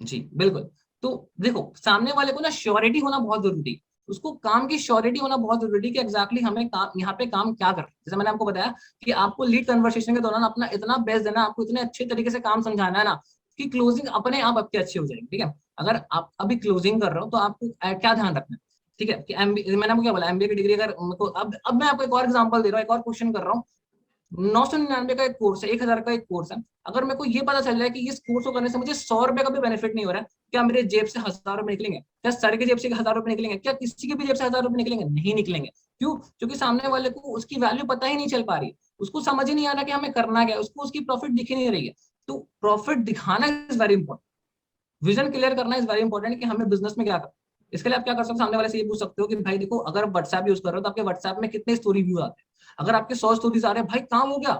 जी बिल्कुल। तो देखो, सामने वाले को ना श्योरिटी होना बहुत जरूरी है, उसको काम की श्योरिटी होना बहुत जरूरी है कि एग्जैक्टली हमें काम, यहाँ पे काम क्या कर रहे हैं। जैसे मैंने आपको बताया कि आपको लीड कन्वर्सेशन के दौरान अपना इतना बेस्ट देना, आपको इतने अच्छे तरीके से काम समझाना है ना कि क्लोजिंग अपने आप आपकी अच्छी हो जाएगी, ठीक है। अगर आप अभी क्लोजिंग कर रहे हो तो आपको क्या ध्यान रखना है, ठीक है, कि एमबीए, मैंने आपको क्या बोला, एमबीए की डिग्री अगर तो अब मैं आपको एक और एग्जांपल दे रहा हूँ, एक और क्वेश्चन कर रहा हूँ। 999 का एक कोर्स है, 1,000 का एक कोर्स है, अगर मेरे को ये पता चल जाए कि इस कोर्स को करने से मुझे 100 रुपए का भी बेनिफिट नहीं हो रहा है, क्या मेरे जेब से 1,000 रुपए निकलेंगे? क्या सर की जेब से 1,000 रुपए निकलेंगे? क्या किसी की भी जेब से 1,000 रुपए निकलेंगे? नहीं निकलेंगे। क्यों? क्योंकि सामने वाले को उसकी वैल्यू पता ही नहीं चल पा रही है, उसको समझ ही नहीं आ रहा कि हमें करना क्या है, उसको उसकी प्रॉफिट दिख ही नहीं रही है। तो प्रॉफिट दिखाना is very important, vision clear करना इज वेरी इंपॉर्टेंट कि हमें बिजनेस में क्या करना। इसके लिए आप क्या कर सकते हो, सामने वाले से ये पूछ सकते हो कि भाई देखो, अगर व्हाट्सएप यूज कर रहे हो तो आपके व्हाट्सएप में कितने स्टोरी व्यू आते हैं? अगर आपके 100 स्टोरीज आ रहे हैं, भाई काम हो गया।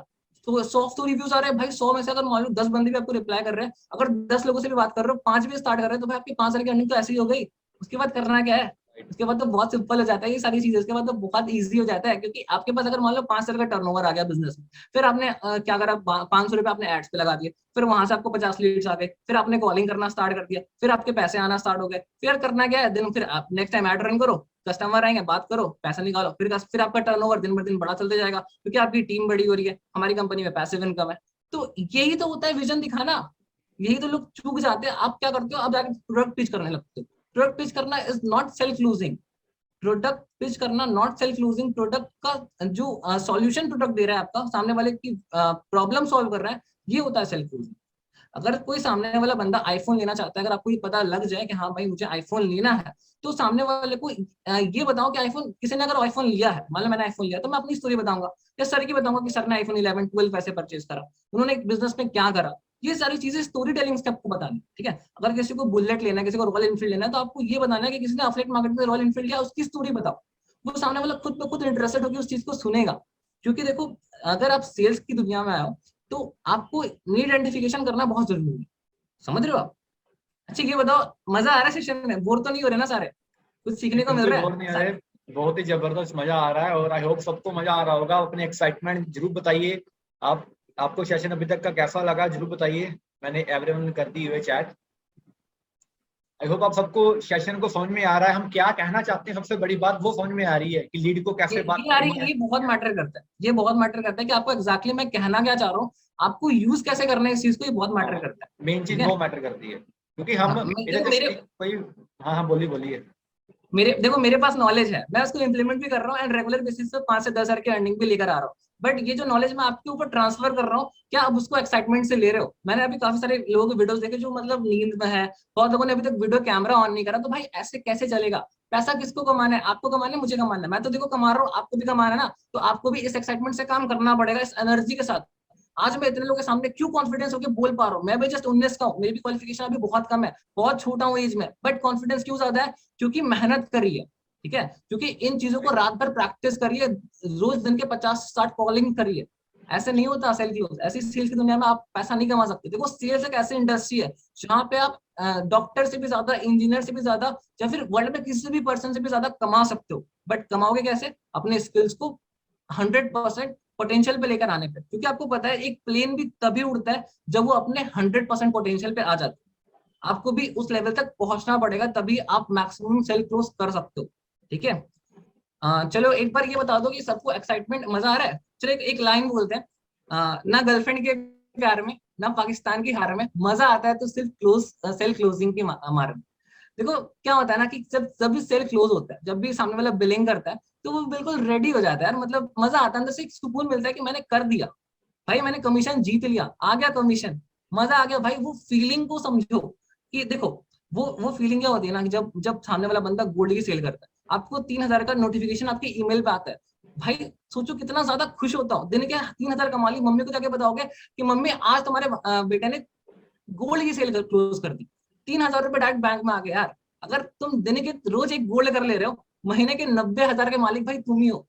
तो 100 स्टोरी व्यूज आ रहे हैं भाई, 100 में से अगर मान लो 10 बंदे भी आपको रिप्लाई कर रहे हैं, अगर 10 लोगों से भी बात कर रहे हो, 5 भी स्टार्ट कर रहे हैं, तो भाई आपकी 5 साल की अर्निंग तो ऐसी ही हो गई। उसके बाद करना क्या है? उसके बाद तो बहुत सिंपल हो जाता है ये सारी चीजें, उसके बाद तो बहुत ईजी हो जाता है, क्योंकि आपके पास अगर मान लो 5 साल का टर्नओवर आ गया बिजनेस में, फिर आपने क्या करा, 500 रुपए आपने एड्स पे लगा दिए, फिर वहां से आपको 50 लीड्स आ गए, फिर आपने कॉलिंग करना स्टार्ट कर दिया, फिर आपके पैसे आना स्टार्ट हो गए, फिर करना क्या है, दिन फिर आप नेक्स्ट टाइम एड रन करो, कस्टमर आएंगे, बात करो, पैसा निकालो, फिर आपका टर्नओवर दिन ब दिन बड़ा चलते जाएगा, क्योंकि आपकी टीम बड़ी हो रही है, हमारी कंपनी में पैसिव इनकम है। तो यही तो होता है विजन दिखाना, यही तो लोग चूक जाते हैं। आप क्या करते हो, आप जाके प्रोडक्ट पिच करने लगते हो। प्रोडक्ट पिच करना is not self losing, product pitch करना नॉट सेल्फ लूजिंग, प्रोडक्ट का जो सॉल्यूशन प्रोडक्ट दे रहा है आपका, सामने वाले की प्रॉब्लम सॉल्व कर रहा है, ये होता है सेल्फ लूजिंग। अगर कोई सामने वाला बंदा आईफोन लेना चाहता है, अगर आपको ये पता लग जाए कि हाँ भाई मुझे आईफोन लेना है, तो सामने वाले को ये बताओ कि आईफोन, किसी ने अगर आईफोन लिया है, मान लो मैंने आईफोन लिया, तो मैं अपनी स्टोरी बताऊंगा या सर की बताऊंगा कि सर ने आईफोन 11 12 पैसे परचेज करा, उन्होंने एक बिजनेस में क्या करा। ये सारी चीजें स्टोरी टेलिंग से आपको बतानी, ठीक है। अगर किसी को बुलेट लेना है, किसी को रॉयल एनफील्ड लेना है, तो आपको ये बताना है कि किसी ने अफलेट मार्केट में रॉयल एनफील्ड लिया, उसकी स्टोरी बताओ। वो सामने वाला खुद पे खुद इंटरेस्टेड होकर उस चीज को सुनेगा। क्योंकि देखो, अगर आप सेल्स की दुनिया में आए हो, तो आपको नीड आइडेंटिफिकेशन करना बहुत जरूरी है। समझ रहे हो आप? अच्छा ये बताओ, मजा आ रहा है सेशन में? बोर तो नहीं हो रहे ना सारे? कुछ सीखने को मिल बिल्कुल रहा बोर नहीं आ है? रहे, बहुत ही जबरदस्त मजा आ रहा है और आई होप सबको मजा आ रहा होगा। अपने एक्साइटमेंट जरूर बताइए। आप आपको सेशन अभी तक का कैसा लगा जरूर बताइए। मैंने एवरीवन कर दी हुई चैट। आई होप आप सबको सेशन को समझ में आ रहा है, हम क्या कहना चाहते हैं, सबसे बड़ी बात वो समझ में आ रही है कि लीड को कैसे बात ये यार, करनी है। ये बहुत मैटर करता है, ये बहुत मैटर करता है कि आपको एग्जैक्टली मैं कहना क्या चाह रहा हूँ, आपको यूज कैसे करना है इस चीज को, ये बहुत मैटर हाँ, करता है। मेन चीज ठीक है। वो मैटर करती है क्योंकि हम हाँ, इधर देखो जस्ट मेरे कोई। हाँ हाँ, बोलिए बोलिए। मेरे पास नॉलेज है, मैं उसको इम्प्लीमेंट भी कर रहा हूँ एंड रेगुलर बेसिस पे 5 से 10 हजार की अर्निंग भी लेकर आ रहा हूँ। बट ये जो नॉलेज मैं आपके ऊपर ट्रांसफर कर रहा हूँ, क्या आप उसको एक्साइटमेंट से ले रहे हो? मैंने अभी काफी सारे लोगों के वीडियोस देखे जो मतलब नींद में है, बहुत लोगों ने अभी तक वीडियो कैमरा ऑन नहीं करा। तो भाई ऐसे कैसे चलेगा? पैसा किसको कमाना है? आपको कमाना है, मुझे कमाना है। मैं तो देखो कमा रहा हूँ, आपको भी कमाना है ना, तो आपको भी इस एक्साइटमेंट से काम करना पड़ेगा, इस एनर्जी के साथ। आज मैं इतने लोगों के सामने क्यों कॉन्फिडेंस होकर बोल पा रहा हूँ? मैं भी जस्ट 19 का हूँ, मेरी भी क्वालिफिकेशन अभी बहुत कम है, बहुत छोटा हूँ एज में, बट कॉन्फिडेंस क्यों ज्यादा है? क्योंकि मेहनत करी है। ठीक है, क्योंकि इन चीजों को रात भर प्रैक्टिस करिए, रोज दिन के 50 60 कॉलिंग करिए। ऐसे नहीं होता सेल क्लोज। ऐसी सेल्स की दुनिया में आप पैसा नहीं कमा सकते। देखो सेल्स एक ऐसी इंडस्ट्री है जहाँ पे आप डॉक्टर से भी ज्यादा, इंजीनियर से भी ज्यादा, या फिर वर्ल्ड में किसी भी पर्सन से भी ज्यादा कमा सकते हो। बट कमाओगे कैसे? अपने स्किल्स को 100% पोटेंशियल पे लेकर आने पे। क्योंकि आपको पता है एक प्लेन भी तभी उड़ता है जब वो अपने 100% पोटेंशियल पे आ जाता है। आपको भी उस लेवल तक पहुंचना पड़ेगा, तभी आप मैक्सिमम सेल क्लोज कर सकते हो। ठीक है। चलो एक बार ये बता दो कि सबको एक्साइटमेंट, मजा आ रहा है? चलो एक लाइन बोलते हैं, ना गर्लफ्रेंड के प्यार में, ना पाकिस्तान की हार में, मजा आता है तो सिर्फ सेल क्लोजिंग की मार में। देखो क्या होता है ना कि जब भी सेल क्लोज होता है, जब भी सामने वाला बिलिंग करता है, तो वो बिल्कुल रेडी हो जाता है यार। मतलब मजा आता है, अंदर से एक सुकून मिलता है कि मैंने कर दिया भाई, मैंने कमीशन जीत लिया, आ गया कमीशन, मजा आ गया भाई। वो फीलिंग को समझो कि देखो, वो फीलिंग क्या होती है ना कि जब जब सामने वाला बंदा गोल्ड की सेल करता है, आपको 3 हजार का नोटिफिकेशन आपके ईमेल पे आता है, भाई सोचो कितना ज्यादा खुश होता हूँ। दिन के 3 हजार कमा ली, मम्मी को जाके बताओगे कि मम्मी आज तुम्हारे बेटे ने गोल्ड की सेल क्लोज कर दी, 3 हजार रुपए डायरेक्ट बैंक में आ गए यार। अगर तुम दिन के रोज एक गोल्ड कर ले रहे हो, महीने के 90 हजार के मालिक भाई तुम ही हो।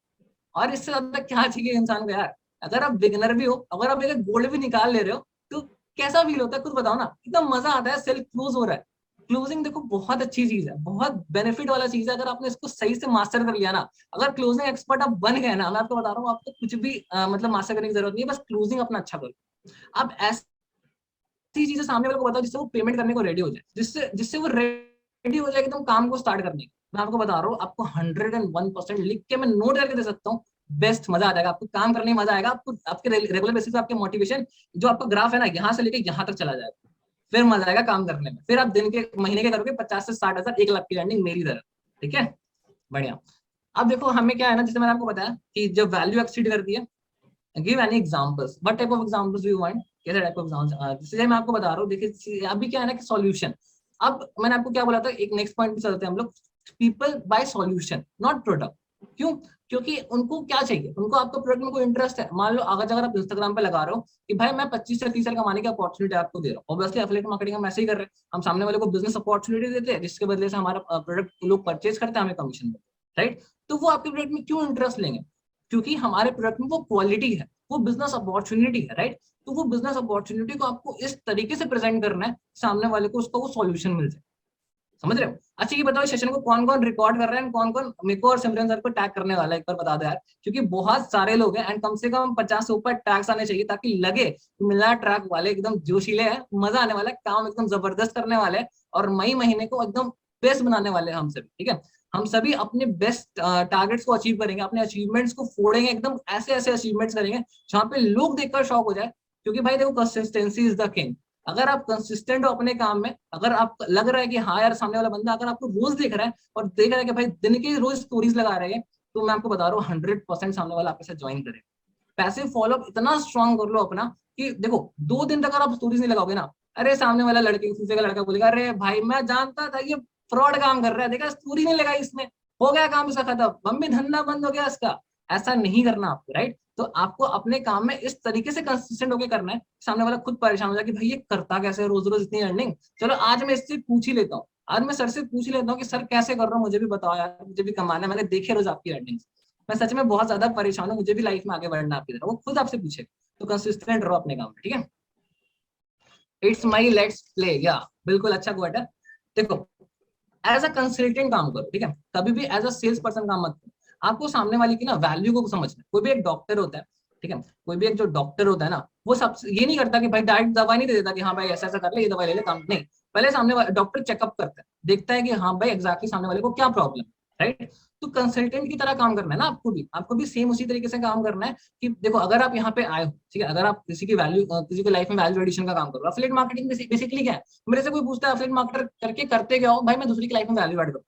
और इससे ज्यादा क्या चाहिए इंसान को यार? अगर आप बिगनर भी हो, अगर आप एक गोल्ड भी निकाल ले रहे हो, तो कैसा फील होता है खुद बताओ ना? कितना मजा आता है। सेल्फ क्लोज हो रहा है। क्लोजिंग देखो बहुत अच्छी चीज है, बहुत बेनिफिट वाला चीज है, अगर आपने इसको सही से मास्टर कर लिया ना। अगर क्लोजिंग एक्सपर्ट आप बन गए ना, मैं आपको बता रहा हूँ, आपको कुछ भी मतलब मास्टर करने की जरूरत नहीं है, बस क्लोजिंग अपना अच्छा करो। आप ऐसी चीजें सामने वाले को बताओ जिससे वो पेमेंट करने को रेडी हो जाए, जिससे जिससे वो रेडी हो जाए एकदम काम को स्टार्ट करने। मैं आपको बता रहा हूँ, आपको 101% लिख के मैं नोट करके दे सकता हूँ। बेस्ट मजा आ जाएगा आपको, काम करने में मजा आएगा आपको, आपके रेगुलर बेसिस पे आपके मोटिवेशन, जो आपका ग्राफ है ना, यहाँ से लेके यहाँ तक चला जाएगा। फिर मजा आएगा काम करने में। फिर आप दिन के महीने के करोगे 50 से 60 हजार, 1 लाख की अर्निंग मेरी तरह। ठीक है, बढ़िया। अब देखो हमें क्या है ना, जैसे मैंने आपको बताया कि जब वैल्यू एक्सीड करती है, give any examples, what type of examples you want, कैसे टाइप ऑफ एग्जांपल्स? जैसे मैं आपको बता रहा हूँ, देखिए अभी क्या है ना कि सॉल्यूशन। अब मैंने आपको क्या बोला था, एक नेक्स्ट पॉइंट पे चलते हैं हम लोग। People buy solution not product. क्यों? क्योंकि उनको क्या चाहिए, उनको आपका प्रोडक्ट में कोई इंटरेस्ट है। मान लो अगर आप इंस्टाग्राम पे लगा रहे हो कि भाई मैं 25 से 30 साल कमाने की अपॉर्चुनिटी आपको दे रहा हूँ, ऑब्वियसली एफिलिएट मार्केटिंग हम ऐसे ही कर रहे हैं, हम सामने वाले को बिजनेस अपॉर्चुनिटी देते हैं जिसके बदले से हमारा प्रोडक्ट लोग परचेज करते हैं, हमें कमीशन मिलता है, राइट? तो वो आपके प्रोडक्ट में क्यों इंटरेस्ट लेंगे? क्योंकि हमारे प्रोडक्ट में वो क्वालिटी है, वो बिजनेस अपॉर्चुनिटी है, राइट? तो वो बिजनेस अपॉर्चुनिटी को आपको इस तरीके से प्रेजेंट करना है, सामने वाले को उसका वो सॉल्यूशन मिल जाए। समझ रहे हो? अच्छा ये बताओ, सेशन को कौन कौन रिकॉर्ड कर रहे हैं, कौन कौन मेरे को और सिमरन सर को टैग करने वाला है, एक बार बता दो यार। क्योंकि बहुत सारे लोग हैं एंड कम से कम 50 से ऊपर टैग्स आने चाहिए, ताकि लगे मिला ट्रैक वाले एकदम जोशीले हैं, मजा आने वाला है, काम एकदम जबरदस्त करने वाले हैं, और मई महीने को एकदम बेस्ट बनाने वाले हैं हम सभी। ठीक है, हम सभी अपने बेस्ट टारगेट्स को अचीव करेंगे, अपने अचीवमेंट्स को फोड़ेंगे, एकदम ऐसे ऐसे अचीवमेंट्स करेंगे जहाँ पे लोग देखकर शॉक हो जाए। क्योंकि भाई देखो, कंसिस्टेंसी इज द किंग। अगर आप कंसिस्टेंट हो अपने काम में, अगर आप लग रहा है कि हाँ यार सामने वाला बंदा अगर आपको रोज देख रहा है और देख रहा है कि भाई दिन की रोज स्टोरीज लगा रहे हैं, तो मैं आपको बता रहा हूँ 100% सामने वाला आपके साथ ज्वाइन करेगा। पैसिव फॉलोअप इतना स्ट्रांग कर लो अपना कि देखो 2 दिन तक अगर आप स्टोरीज नहीं लगाओगे ना, अरे सामने वाला लड़के दूसरे का लड़का बोलेगा अरे भाई मैं जानता था ये फ्रॉड काम कर रहा है, देखा स्टोरी नहीं लगाई इसने, हो गया काम इसका खत्म, मम्मी धंधा बंद हो गया इसका। ऐसा नहीं करना आपको, राइट। तो आपको अपने काम में इस तरीके से कंसिस्टेंट होकर करना है, सामने वाला खुद परेशान हो जाए कि भाई ये करता कैसे है रोज रोज इतनी अर्निंग। चलो आज मैं इससे पूछ ही लेता हूँ, आज मैं सर से पूछ ही लेता हूँ कि सर कैसे कर रहा हूँ, मुझे भी बताओ यार, मुझे भी कमाना है, मैंने देखे रोज आपकी अर्निंग, मैं सच में बहुत ज्यादा परेशान हूँ, मुझे भी लाइफ में आगे बढ़ना आपकी तरह। वो खुद आपसे पूछे, तो कंसिस्टेंट रहो अपने काम में, ठीक है। इट्स माई लेट्स प्ले, या बिल्कुल अच्छा क्वेश्चन है। देखो एज अ कंसल्टेंट काम करो, ठीक है, कभी भी एज अ सेल्स पर्सन काम मत करो। आपको सामने वाले की ना वैल्यू को समझना। कोई भी एक डॉक्टर होता है, ठीक है, कोई भी एक जो डॉक्टर होता है ना, वो सब ये नहीं करता कि भाई डायरेक्ट दवा नहीं दे देता कि हाँ भाई ऐसा ऐसा कर ले, ये दवाई ले ले, काम नहीं। पहले सामने वाला डॉक्टर चेकअप करता है, देखता है कि हाँ भाई एग्जैक्टली सामने वाले को क्या प्रॉब्लम, राइट। तो कंसल्टेंट की तरह काम करना है ना आपको भी सेम उसी तरीके से काम करना है कि देखो अगर आप यहाँ पे आए हो, ठीक है, अगर आप किसी की वैल्यू, किसी की लाइफ में वैल्यू एडिशन का काम करो, एफिलिएट मार्केटिंग बेसिकली क्या है। मेरे से कोई पूछता है एफिलिएट मार्केटर करके करते क्या हो, भाई मैं दूसरी की लाइफ में वैल्यू ऐड करूँ।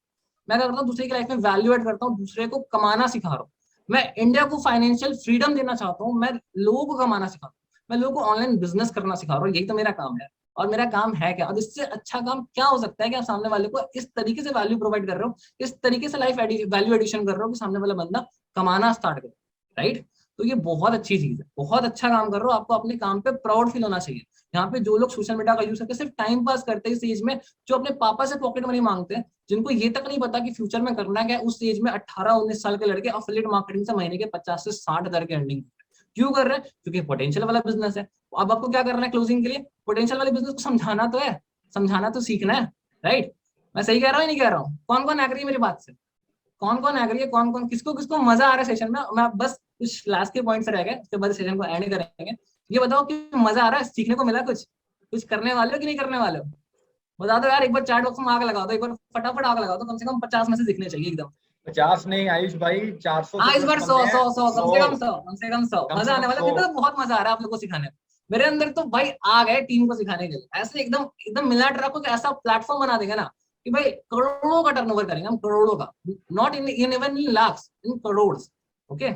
मैं क्या करता हूँ, दूसरे की लाइफ में वैल्यू ऐड करता हूँ, दूसरे को कमाना सिखा रहा हूँ। मैं इंडिया को फाइनेंशियल फ्रीडम देना चाहता हूँ, मैं लोगों को कमाना सिखा रहा हूँ, मैं लोगों को ऑनलाइन बिजनेस करना सिखा रहा हूँ, यही तो मेरा काम है। और मेरा काम है क्या, और इससे अच्छा काम क्या हो सकता है कि आप सामने वाले को इस तरीके से वैल्यू प्रोवाइड कर रहे हो, इस तरीके से लाइफ वैल्यू एडिशन कर रहे हो कि सामने वाला बंदा कमाना स्टार्ट करे, राइट। तो ये बहुत अच्छी चीज है, बहुत अच्छा काम कर रहे हो, आपको अपने काम पे प्राउड फील होना चाहिए। यहाँ पे जो लोग सोशल मीडिया का यूज करते हैं सिर्फ टाइम पास करते हैं इस एज में, जो अपने पापा से पॉकेट मनी मांगते हैं, जिनको ये तक नहीं पता कि फ्यूचर में करना क्या है, उस एज में 18-19 साल के लड़के एफिलिएट मार्केटिंग से महीने के 50 से 60 हजार की अर्निंग क्यों कर रहे हैं, क्योंकि पोटेंशियल वाला बिजनेस है। अब आपको क्या करना है क्लोजिंग के लिए, पोटेंशियल वाले बिजनेस को समझाना तो है, समझाना तो सीखना है, राइट। मैं सही कह रहा हूँ नहीं कह रहा हूँ, कौन कौन एग्री है मेरी बात से, कौन कौन एग्री है, कौन कौन, किसको किसको मजा आ रहा है सेशन में। मैं बस कुछ लास्ट के पॉइंट्स रह गए, उसके बाद सेशन को एंड करेंगे। ये बताओ कि मजा आ रहा है, सीखने को मिला कुछ, कुछ करने वाले हो कि नहीं करने वाले हो, बता दो यार। एक बार चैट बॉक्स में आग लगा दो, एक बार फटाफट आग लगा दो, कम से कम 50 में से दिखने चाहिए एकदम। 50 नहीं आयुष भाई, 400 से हाँ इस प्लस बार 100 बंदे हैं। 100 100 कम 100, से कम 100, कम से कम 100 कम से मजा आने कम वाला है, 100। मेरे को तो बहुत मजा आ रहा है आप लोगों को सिखाने में। मेरे अंदर तो भाई आ गए टीम को सिखाने के लिए, ऐसे एकदम एकदम मिला रखो कि ऐसा प्लेटफॉर्म बना देगा ना कि भाई करोड़ों का टर्नओवर करेंगे हम, करोड़ों का, not in even in lakhs, in crore. Okay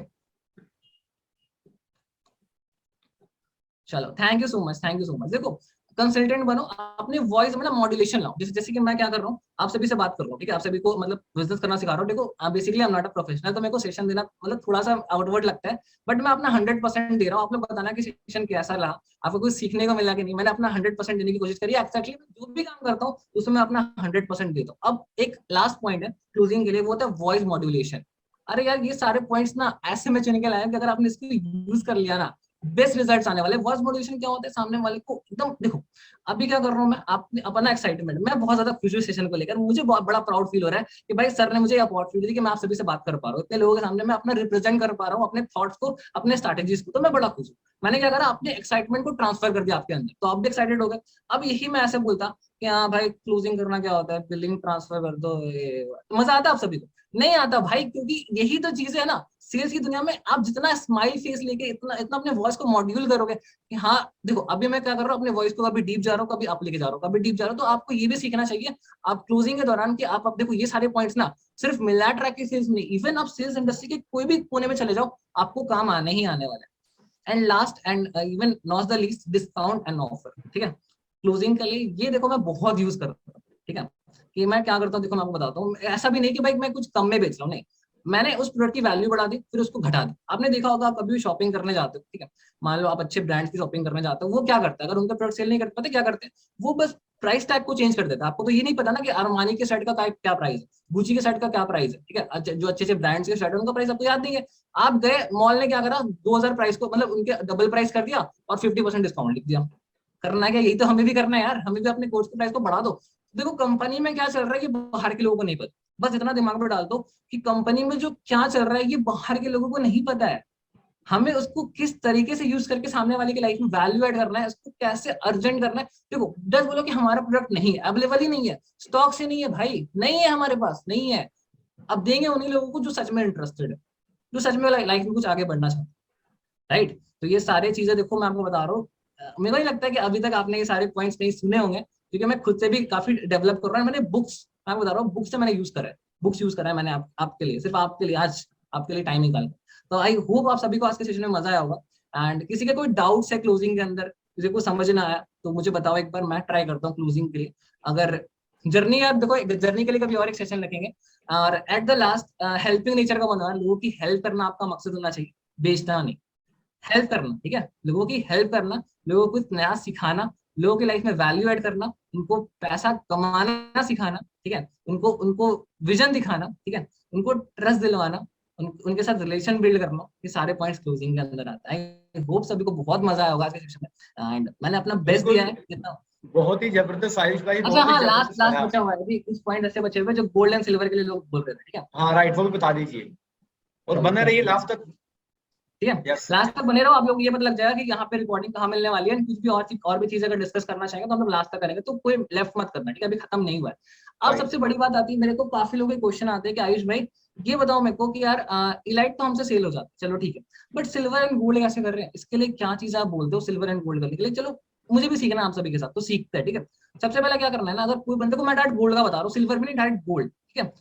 चलो, thank you so much, thank you so much. देखो कंसल्टेंट बनो, अपने वॉइस में ना मॉड्यूलेशन लाओ, जैसे जैसे कि मैं क्या कर रहा हूँ, आप सभी से बात कर रहा हूँ, ठीक है, आप सभी को मतलब बिजनेस करना सिखा रहा हूँ। देखो basically I am not a professional, तो मेरे को सेशन देना मतलब थोड़ा सा आउटवर्ड लगता है, बट मैं अपना 100% दे रहा हूँ। आप लोग बताना कि सेशन कैसा रहा, आपको कुछ सीखने को मिला कि नहीं। मैंने अपना 100% देने की कोशिश करी है, एक्जैक्टली जो भी काम करता हूँ उसमें मैं अपना 100% देता हूँ। अब एक लास्ट पॉइंट है क्लोजिंग के लिए, वो होता है वॉइस मॉड्यूलेशन। अरे यार ये सारे पॉइंट्स ना ऐसे में चुन के लाए कि अगर आपने इसको यूज कर लिया ना, बेस्ट रिजल्ट्स आने वाले। वॉइस मॉड्यूलेशन क्या होता है, सामने वाले को एकदम देखो, अभी क्या कर रहा हूँ मैं, आपने अपना एक्साइटमेंट, मैं बहुत ज्यादा खुश हूँ सेशन को लेकर, मुझे बहुत बड़ा प्राउड फील हो रहा है कि भाई सर ने मुझे अपॉर्चुनिटी दी कि मैं आप सभी से बात कर पा रहा हूँ, इतने लोगों के सामने मैं अपना रिप्रेजेंट कर पा रहा हूँ, अपने थॉट्स को, अपने स्ट्रैटेजीज को, तो मैं बड़ा खुश हूँ। मैंने क्या करा, अपने एक्साइटमेंट को ट्रांसफर कर दिया आपके अंदर, तो आप भी एक्साइटेड हो गए। अब यही मैं ऐसे बोलता कि हाँ भाई क्लोजिंग करना क्या होता है, बिलिंग ट्रांसफर कर दो, मजा आता है आप सभी को, नहीं आता भाई, क्योंकि यही तो चीज है ना सेल्स की दुनिया में। आप जितना स्माइल फेस लेके इतना इतना अपने वॉइस को मॉड्यूल करोगे कि हाँ देखो अभी मैं क्या कर रहा हूँ, अपने वॉइस को कभी डीप जा रहा हूँ, कभी अप लेके जा रहा हूँ, कभी डीप जा रहा हूँ, तो आपको ये भी सीखना चाहिए आप क्लोजिंग के दौरान कि आप अब देखो ये सारे पॉइंट्स ना सिर्फ मिला ट्रैक के सेल्स में, इवन आप सेल्स इंडस्ट्री के कोई भी कोने में चले जाओ, आपको काम आने ही आने वाला है। And last and even not the least, discount and offer, ठीक है। क्लोजिंग के लिए ये देखो मैं बहुत यूज करता हूँ, ठीक है, कि मैं क्या करता हूँ, देखो मैं आपको बताता हूँ, ऐसा भी नहीं कि भाई मैं कुछ कम में बेच रहा हूँ, नहीं, मैंने उस प्रोडक्ट की वैल्यू बढ़ा दी फिर उसको घटा दी। आपने देखा होगा आप कभी भी शॉपिंग करने जाते हो, ठीक है, मान लो आप अच्छे ब्रांड्स की शॉपिंग करने जाते हो, वो क्या करता है, अगर उनका प्रोडक्ट सेल नहीं करते, पता क्या करते हैं, वो बस प्राइस टैग को चेंज कर देता है। आपको तो ये नहीं पता ना कि अरमानी के शर्ट का क्या प्राइस है, गुची के शर्ट का क्या प्राइस है, ठीक है, जो अच्छे अच्छे ब्रांड्स के शर्ट है उनका प्राइस आपको याद नहीं है। आप गए मॉल ने क्या करा, 2000 प्राइस को मतलब उनके डबल प्राइस कर दिया और 50% डिस्काउंट लिख दिया। करना क्या, यही तो हमें भी करना है यार, हमें भी अपने कोर्स के प्राइस को बढ़ा दो। देखो कंपनी में क्या चल रहा है ये बाहर के लोगों को नहीं पता, बस इतना दिमाग में डाल दो कि कंपनी में जो क्या चल रहा है ये बाहर के लोगों को नहीं पता है। हमें उसको किस तरीके से यूज करके सामने वाले की लाइफ में वैल्यू ऐड करना है, उसको कैसे अर्जेंट करना है। देखो जस्ट बोलो कि हमारा प्रोडक्ट नहीं है, अवेलेबल ही नहीं है, स्टॉक से नहीं है भाई, नहीं है हमारे पास, नहीं है। अब देंगे उन्हीं लोगों को जो सच में इंटरेस्टेड है, जो सच में लाइफ में कुछ आगे बढ़ना चाहते हैं, राइट। तो ये सारी चीजें देखो मैं आपको बता रहा हूँ, मेरे को नहीं लगता है कि अभी तक आपने ये सारे पॉइंट्स नहीं सुने होंगे, क्योंकि मैं खुद से भी काफी डेवलप कर रहा हूँ। मैंने बुक्स, मैं आपको बता रहा हूँ, बुक्स से मैंने यूज करा है, बुक्स यूज करा है मैंने आपके लिए, सिर्फ आपके लिए, आज आपके लिए टाइम निकाल। तो आई होप आप सभी को आज के सेशन में मजा आया होगा। एंड किसी के कोई डाउट्स है क्लोजिंग के अंदर, तुझे कुछ समझ ना आया तो मुझे बताओ एक बार, मैं ट्राई करता हूँ क्लोजिंग के लिए। अगर जर्नी, आप देखो जर्नी के लिए कभी और एक सेशन रखेंगे। और at the last helping nature का बनना, लोगों की हेल्प करना आपका मकसद होना चाहिए, बेचना नहीं, हेल्प करना, ठीक है, लोगों की हेल्प करना, लोगों को कुछ नया सिखाना, लोगों की लाइफ में वैल्यू ऐड करना, उनको पैसा कमाना सिखाना, ठीक है, उनको उनको विजन दिखाना, ठीक है, उनको ट्रस्ट दिलवाना, उनके साथ रिलेशन बिल्ड करना, ये सारे पॉइंट्स क्लोजिंग के अंदर आता है। आई होप सभी को बहुत मजा आया होगा आज के सेशन में, एंड मैंने अपना बेस्ट दिया बिल्कुल, है जितना। बहुत ही जबरदस्त आयुष भाई, अच्छा बहुत ही हाँ, लास्ट जबरदस्त लास्ट रहा। बचा हुआ है अभी, कुछ पॉइंट ऐसे बचे हुए हैं जो गोल्ड एंड सिल्वर के लिए लोग बोल रहे थे, ठीक है। हाँ राइट, वो भी बता दीजिए और चलो बने ठीक रहिए है, लास्ट तक। ठीक है, यस। लास्ट तक बने रहो आप लोग, ये पता लग जाएगा कि यहाँ पे रिकॉर्डिंग कहाँ मिलने वाली है। कुछ भी और भी चीजें अगर डिस्कस करना चाहेंगे तो हम लोग लास्ट तक करेंगे, तो कोई लेफ्ट मत करना, ठीक है, अभी खत्म नहीं हुआ है। अब राइट। सबसे बड़ी बात आती है, मेरे को काफी लोगों के क्वेश्चन आते हैं कि आयुष भाई ये बताओ मेरे को कि यार इलाइट तो हमसे सेल हो जाता है, चलो ठीक है, बट सिल्वर एंड गोल्ड कैसे कर रहे हैं, इसके लिए क्या चीज आप बोलते हो सिल्वर एंड गोल्ड करने के लिए? चलो मुझे भी सीखना है आप सभी के साथ, तो सीखते हैं, ठीक है। सबसे पहले क्या करना है ना, अगर कोई बंदे को मैं डायरेक्ट गोल्ड का बता रहा हूँ, सिल्वर भी नहीं, डायरेक्ट गोल्ड, ठीक है,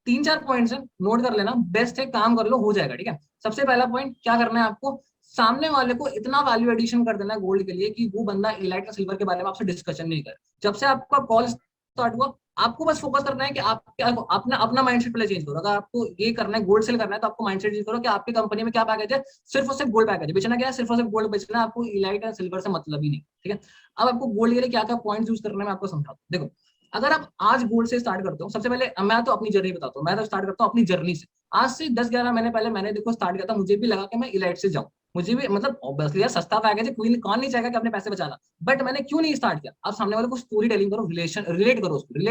3-4 पॉइंट्स है, नोट कर लेना, बेस्ट है, काम कर लो, हो जाएगा, ठीक है। सबसे पहला पॉइंट क्या करना है आपको, सामने वाले को इतना वैल्यू एडिशन कर देना है गोल्ड के लिए कि वो बंदा इलाइट का सिल्वर के बारे में आपसे डिस्कशन नहीं करे। जब से आपका कॉल स्टार्ट हुआ, आपको बस फोकस करना है कि आप क्या, अपना अपना माइंडसेट पहले चेंज करो। अगर आपको ये करना है, गोल्ड सेल करना है, तो आपको माइंडसेट चेंज करो कि आपकी कंपनी में क्या पैकेज है, सिर्फ और सिर्फ गोल्ड पैकेज है, बेचना क्या है, सिर्फ और सिर्फ गोल्ड बेचना है, आपको इलाइट एंड सिल्वर से मतलब ही नहीं, ठीक है। अब आपको गोल्ड के लिए क्या क्या पॉइंट यूज करना है मैं आपको समझाता हूँ। देखो, अगर आप आज गोल्ड से स्टार्ट करते हो, सबसे पहले मैं तो अपनी जर्नी बताता हूँ, मैं तो स्टार्ट करता हूँ अपनी जर्नी से। आज से 10-11 महीने पहले मैंने देखो स्टार्ट किया था, मुझे भी लगा कि मैं इलाइट से जाऊँ, मुझे भी मतलब ऑब्वियसली यार सस्ता पैकेज है, कोई कौन नहीं चाहेगा कि अपने पैसे बचाना, बट मैंने क्यों नहीं स्टार्ट किया? आप सामने वाले को स्टोरी टेलिंग करो, रिलेट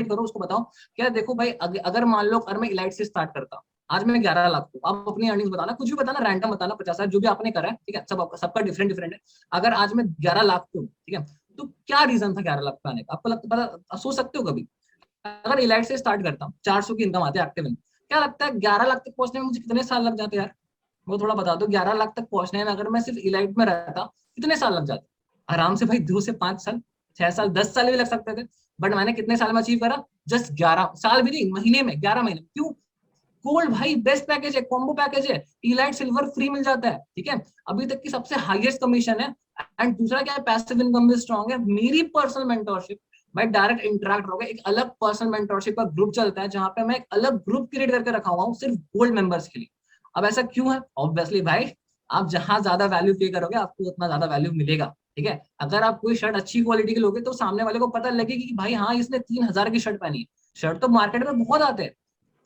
करो उसको बताओ क्या, देखो भाई अगर मान लो अगर मैं इलाइट से स्टार्ट करता, आज मैं 11 लाख को, आप अपनी अर्निंग्स बताना, कुछ भी बताना, रैंडम बताना, 50,000 जो भी आपने करा है, ठीक है, सबका डिफरेंट डिफरेंट है। अगर आज मैं 11 लाख को, ठीक है, तो क्या रीजन था 11 लाख पे आने का? आपको लगता, पता सोच सकते हो कभी? अगर इलाइट से स्टार्ट करता हूँ, 400 की इनकम आती है एक्टिव इनकम, क्या लगता है 11 लाख तक पहुंचने में मुझे कितने साल लग जाते यार? वो थोड़ा बता दो, 11 लाख तक पहुंचने में अगर मैं सिर्फ इलाइट में रहता कितने साल लग जाते? आराम से भाई 2 से 5 साल, 6 साल, 10 साल भी लग सकते थे। बट मैंने कितने साल में अचीव करा? जस्ट 11 साल भी नहीं, महीने में, 11 महीने। क्यों? गोल्ड भाई बेस्ट पैकेज है, कॉम्बो पैकेज है, इलाइट सिल्वर फ्री मिल जाता है, ठीक है, अभी तक की सबसे हाईएस्ट कमीशन है। एंड दूसरा क्या है, पैसिव इनकम भी स्ट्रॉन्ग है। मेरी पर्सनल मेंटोरशिप, भाई डायरेक्ट इंटरेक्ट हो गया, एक अलग पर्सनल मेंटोरशिप का ग्रुप चलता है जहां पे मैं एक अलग ग्रुप क्रिएट करके रखा हुआ हूँ सिर्फ गोल्ड मेंबर्स के लिए। अब ऐसा क्यों है? ऑब्वियसली भाई, आप जहां ज्यादा वैल्यू पे करोगे आपको उतना ज्यादा वैल्यू मिलेगा, ठीक है। अगर आप कोई शर्ट अच्छी क्वालिटी की लोगे तो सामने वाले को पता लगेगी कि भाई हाँ इसने 3,000 की शर्ट पहनी है। शर्ट तो मार्केट में बहुत आते हैं,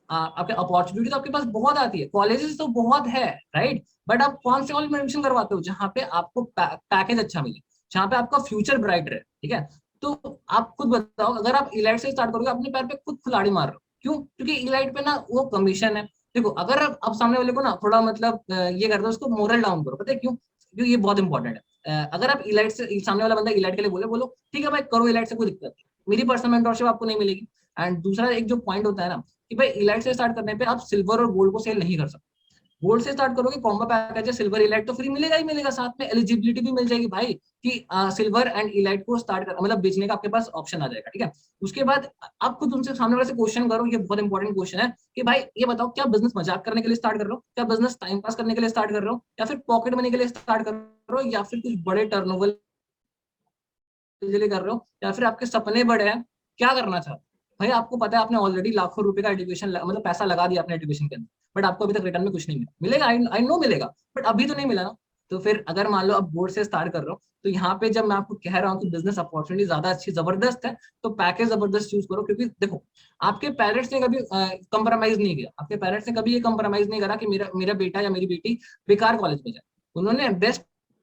आपके अपॉर्चुनिटी तो आपके पास बहुत आती है, कॉलेजेस तो बहुत है, राइट, बट आप कौन से कॉलेज में एडमिशन करवाते हो जहाँ पे आपको पैकेज अच्छा मिले, जहाँ पे आपका फ्यूचर ब्राइट रहे, ठीक है। तो आप खुद बताओ, अगर आप इलाइट से स्टार्ट करोगे अपने पैर पे खुद खिलाड़ी मार रहे हो, क्यों? क्योंकि इलाइट पे ना वो कमीशन है। देखो, अगर आप सामने वाले को ना थोड़ा मतलब ये कर दो, उसको मोरल डाउन करो, पता है क्यों? क्योंकि ये बहुत इंपॉर्टेंट है। अगर आप इलाइट से, सामने वाला बंदा इलाइट के लिए बोले, बोलो ठीक है भाई करो इलाइट से, कोई दिक्कत नहीं, मेरी पर्सनल मेंटरशिप आपको नहीं मिलेगी। एंड दूसरा एक जो पॉइंट होता है ना कि भाई इलाइट से स्टार्ट करने पे आप सिल्वर और गोल्ड को सेल नहीं कर सकते। गोल्ड से स्टार्ट करोगे, कॉम्बो पैकेज है, सिल्वर इलाइट तो फ्री मिलेगा ही मिलेगा, साथ में एलिजिबिलिटी भी मिल जाएगी भाई कि सिल्वर एंड इलाइट को स्टार्ट कर, मतलब बेचने का आपके पास ऑप्शन आ जाएगा, ठीक है। उसके बाद आप खुद उनसे, सामने वाले से क्वेश्चन करो, ये बहुत इंपॉर्टेंट क्वेश्चन है कि भाई ये बताओ, क्या बिजनेस मजाक करने के लिए स्टार्ट कर रहे हो, क्या बिजनेस टाइम पास करने के लिए स्टार्ट कर रहे हो, या फिर पॉकेट मनी के लिए स्टार्ट कर रहे हो, या फिर कुछ बड़े टर्नओवर के लिए कर रहे हो, या फिर आपके सपने बड़े हैं, क्या करना चाहते हो? भाई आपको पता है आपने ऑलरेडी लाखों रुपए का एजुकेशन मतलब पैसा लगा दिया अपने एजुकेशन के अंदर, बट आपको अभी तक रिटर्न में कुछ नहीं मिला। मिलेगा, आई नो मिलेगा, बट अभी तो नहीं मिला ना। तो फिर अगर मान लो आप बोर्ड से स्टार्ट कर रहे हो, तो यहाँ पे जब मैं आपको कह रहा हूँ कि बिजनेस अपॉर्चुनिटी ज्यादा अच्छी जबरदस्त है, तो पैकेज जबरदस्त चूज करो। क्योंकि देखो, आपके पेरेंट्स ने कभी कंप्रोमाइज नहीं किया, आपके पेरेंट्स ने कभी ये कंप्रोमाइज नहीं करा कि मेरा मेरा बेटा या मेरी बेटी बेकार कॉलेज में जाए। उन्होंने बेस्ट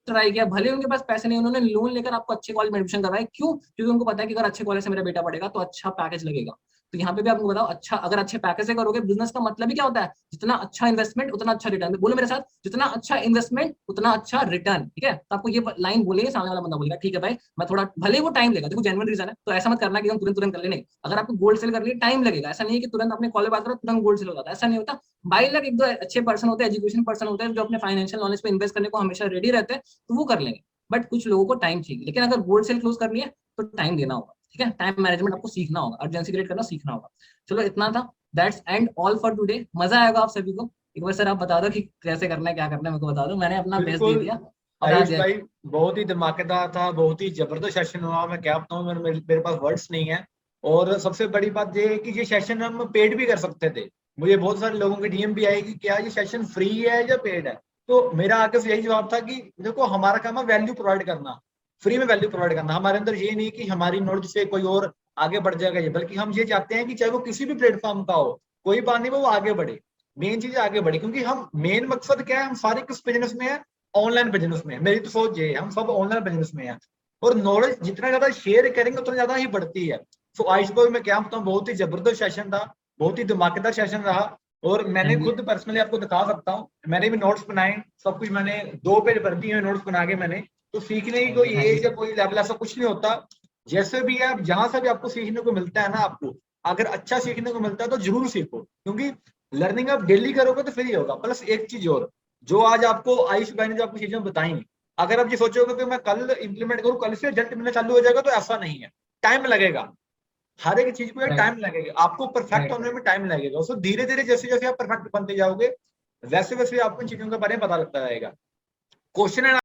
ट्राई किया, भले उनके पास पैसे नहीं, उन्होंने लोन लेकर आपको अच्छे कॉलेज में एडमिशन करवाया। क्यों? क्योंकि उनको पता है कि अगर अच्छे कॉलेज से मेरा बेटा पढ़ेगा तो अच्छा पैकेज लगेगा। तो यहाँ पे भी आपको बताओ, अच्छा अगर अच्छे पैकेज से करोगे, बिजनेस का मतलब ही क्या होता है? जितना अच्छा इन्वेस्टमेंट उतना अच्छा रिटर्न। बोलो मेरे साथ, जितना अच्छा इन्वेस्टमेंट उतना अच्छा रिटर्न, ठीक है। तो आपको ये लाइन बोलेंगे, सामने वाला बंदा बोलेगा ठीक है भाई, मैं थोड़ा, भले वो टाइम लेगा, देखो जेन्युइन रीजन है, तो ऐसा मत करना कि हम तुरंत तुरंत कर लेने। अगर आपको गोल्ड सेल कर लिए टाइम लगेगा, ऐसा नहीं है कि तुरंत अपने कॉलेज बात करो तुरंत गोल्ड सेल हो जाता है, ऐसा नहीं होता। भाई लग एक दो अच्छे पर्सन होते हैं, एजुकेशन पर्सन होते हैं जो अपने फाइनेंशियल नॉलेज पे इन्वेस्ट करने को हमेशा रेडी रहते हैं, तो वो कर लेंगे। बट कुछ लोगों को टाइम चाहिए, लेकिन अगर गोल्ड सेल क्लोज करनी है तो टाइम देना होगा, ठीक है, टाइम मैनेजमेंट आपको सीखना होगा, अर्जेंसी क्रिएट करना सीखना होगा। चलो इतना था, that's and all for today. मजा आएगा आप सभी को। एक बार सर आप बता दो कि कैसे करना है, क्या करना है, मेरे को बता दो, मैंने अपना बेस्ट दे बिल्कुल दिया। बता आयुष दिया। भाई बहुत ही धमाकेदार था, बहुत ही जबरदस्त सेशन हुआ। मैं क्या बताऊं, मेरे पास वर्ड्स नहीं है। और सबसे बड़ी बात ये है कि ये सेशन हम पेड भी कर सकते थे। मुझे बहुत सारे लोगों के डीएम भी आए कि क्या ये सेशन फ्री है या पेड है। तो मेरा आगे से यही जवाब था कि देखो, हमारा काम है वैल्यू प्रोवाइड करना, फ्री में वैल्यू प्रोवाइड करना। हमारे अंदर ये नहीं कि हमारी नॉलेज से कोई और आगे बढ़ जाएगा, ये बल्कि हम ये चाहते हैं कि चाहे वो किसी भी प्लेटफॉर्म का हो, कोई बात नहीं, वो आगे बढ़े। मेन चीज आगे बढ़े, क्योंकि हम मेन मकसद क्या है, हम सारे किस बिजनेस में है, ऑनलाइन बिजनेस में है। मेरी तो सोच ये है, हम सब ऑनलाइन बिजनेस में है। और नॉलेज जितना ज्यादा शेयर करेंगे उतना ज्यादा ही बढ़ती है। तो आयुष भाई मैं क्या बताऊँ, बहुत ही जबरदस्त सेशन था, बहुत ही धमाकेदार सेशन रहा। और मैंने हाँ जी, खुद पर्सनली आपको दिखा सकता हूँ, मैंने भी नोट्स बनाए, सब कुछ मैंने 2 पेज भर दिए नोट्स बना के मैंने। तो सीखने की कोई हाँ एज जी, या कोई लेवल ऐसा कुछ नहीं होता। जैसे भी है, आप जहां से भी आपको सीखने को मिलता है ना, आपको अगर अच्छा सीखने को मिलता है तो जरूर सीखो, क्योंकि लर्निंग आप डेली करोगे तो फिर ही होगा। प्लस एक चीज और, जो आज आपको आयुष भाई ने जो आपको चीजें बताई, अगर आप ये सोचोगे कि मैं कल इंप्लीमेंट करूँ, कल से रिजल्ट मिलना चालू हो जाएगा, तो ऐसा नहीं है। टाइम लगेगा, हर एक चीज को राइट, टाइम लगेगा, आपको परफेक्ट राइट। होने में टाइम लगेगा। उसको धीरे धीरे जैसे जैसे आप परफेक्ट बनते जाओगे, वैसे वैसे आपको इन चीजों के बारे में पता लगता रहेगा। क्वेश्चन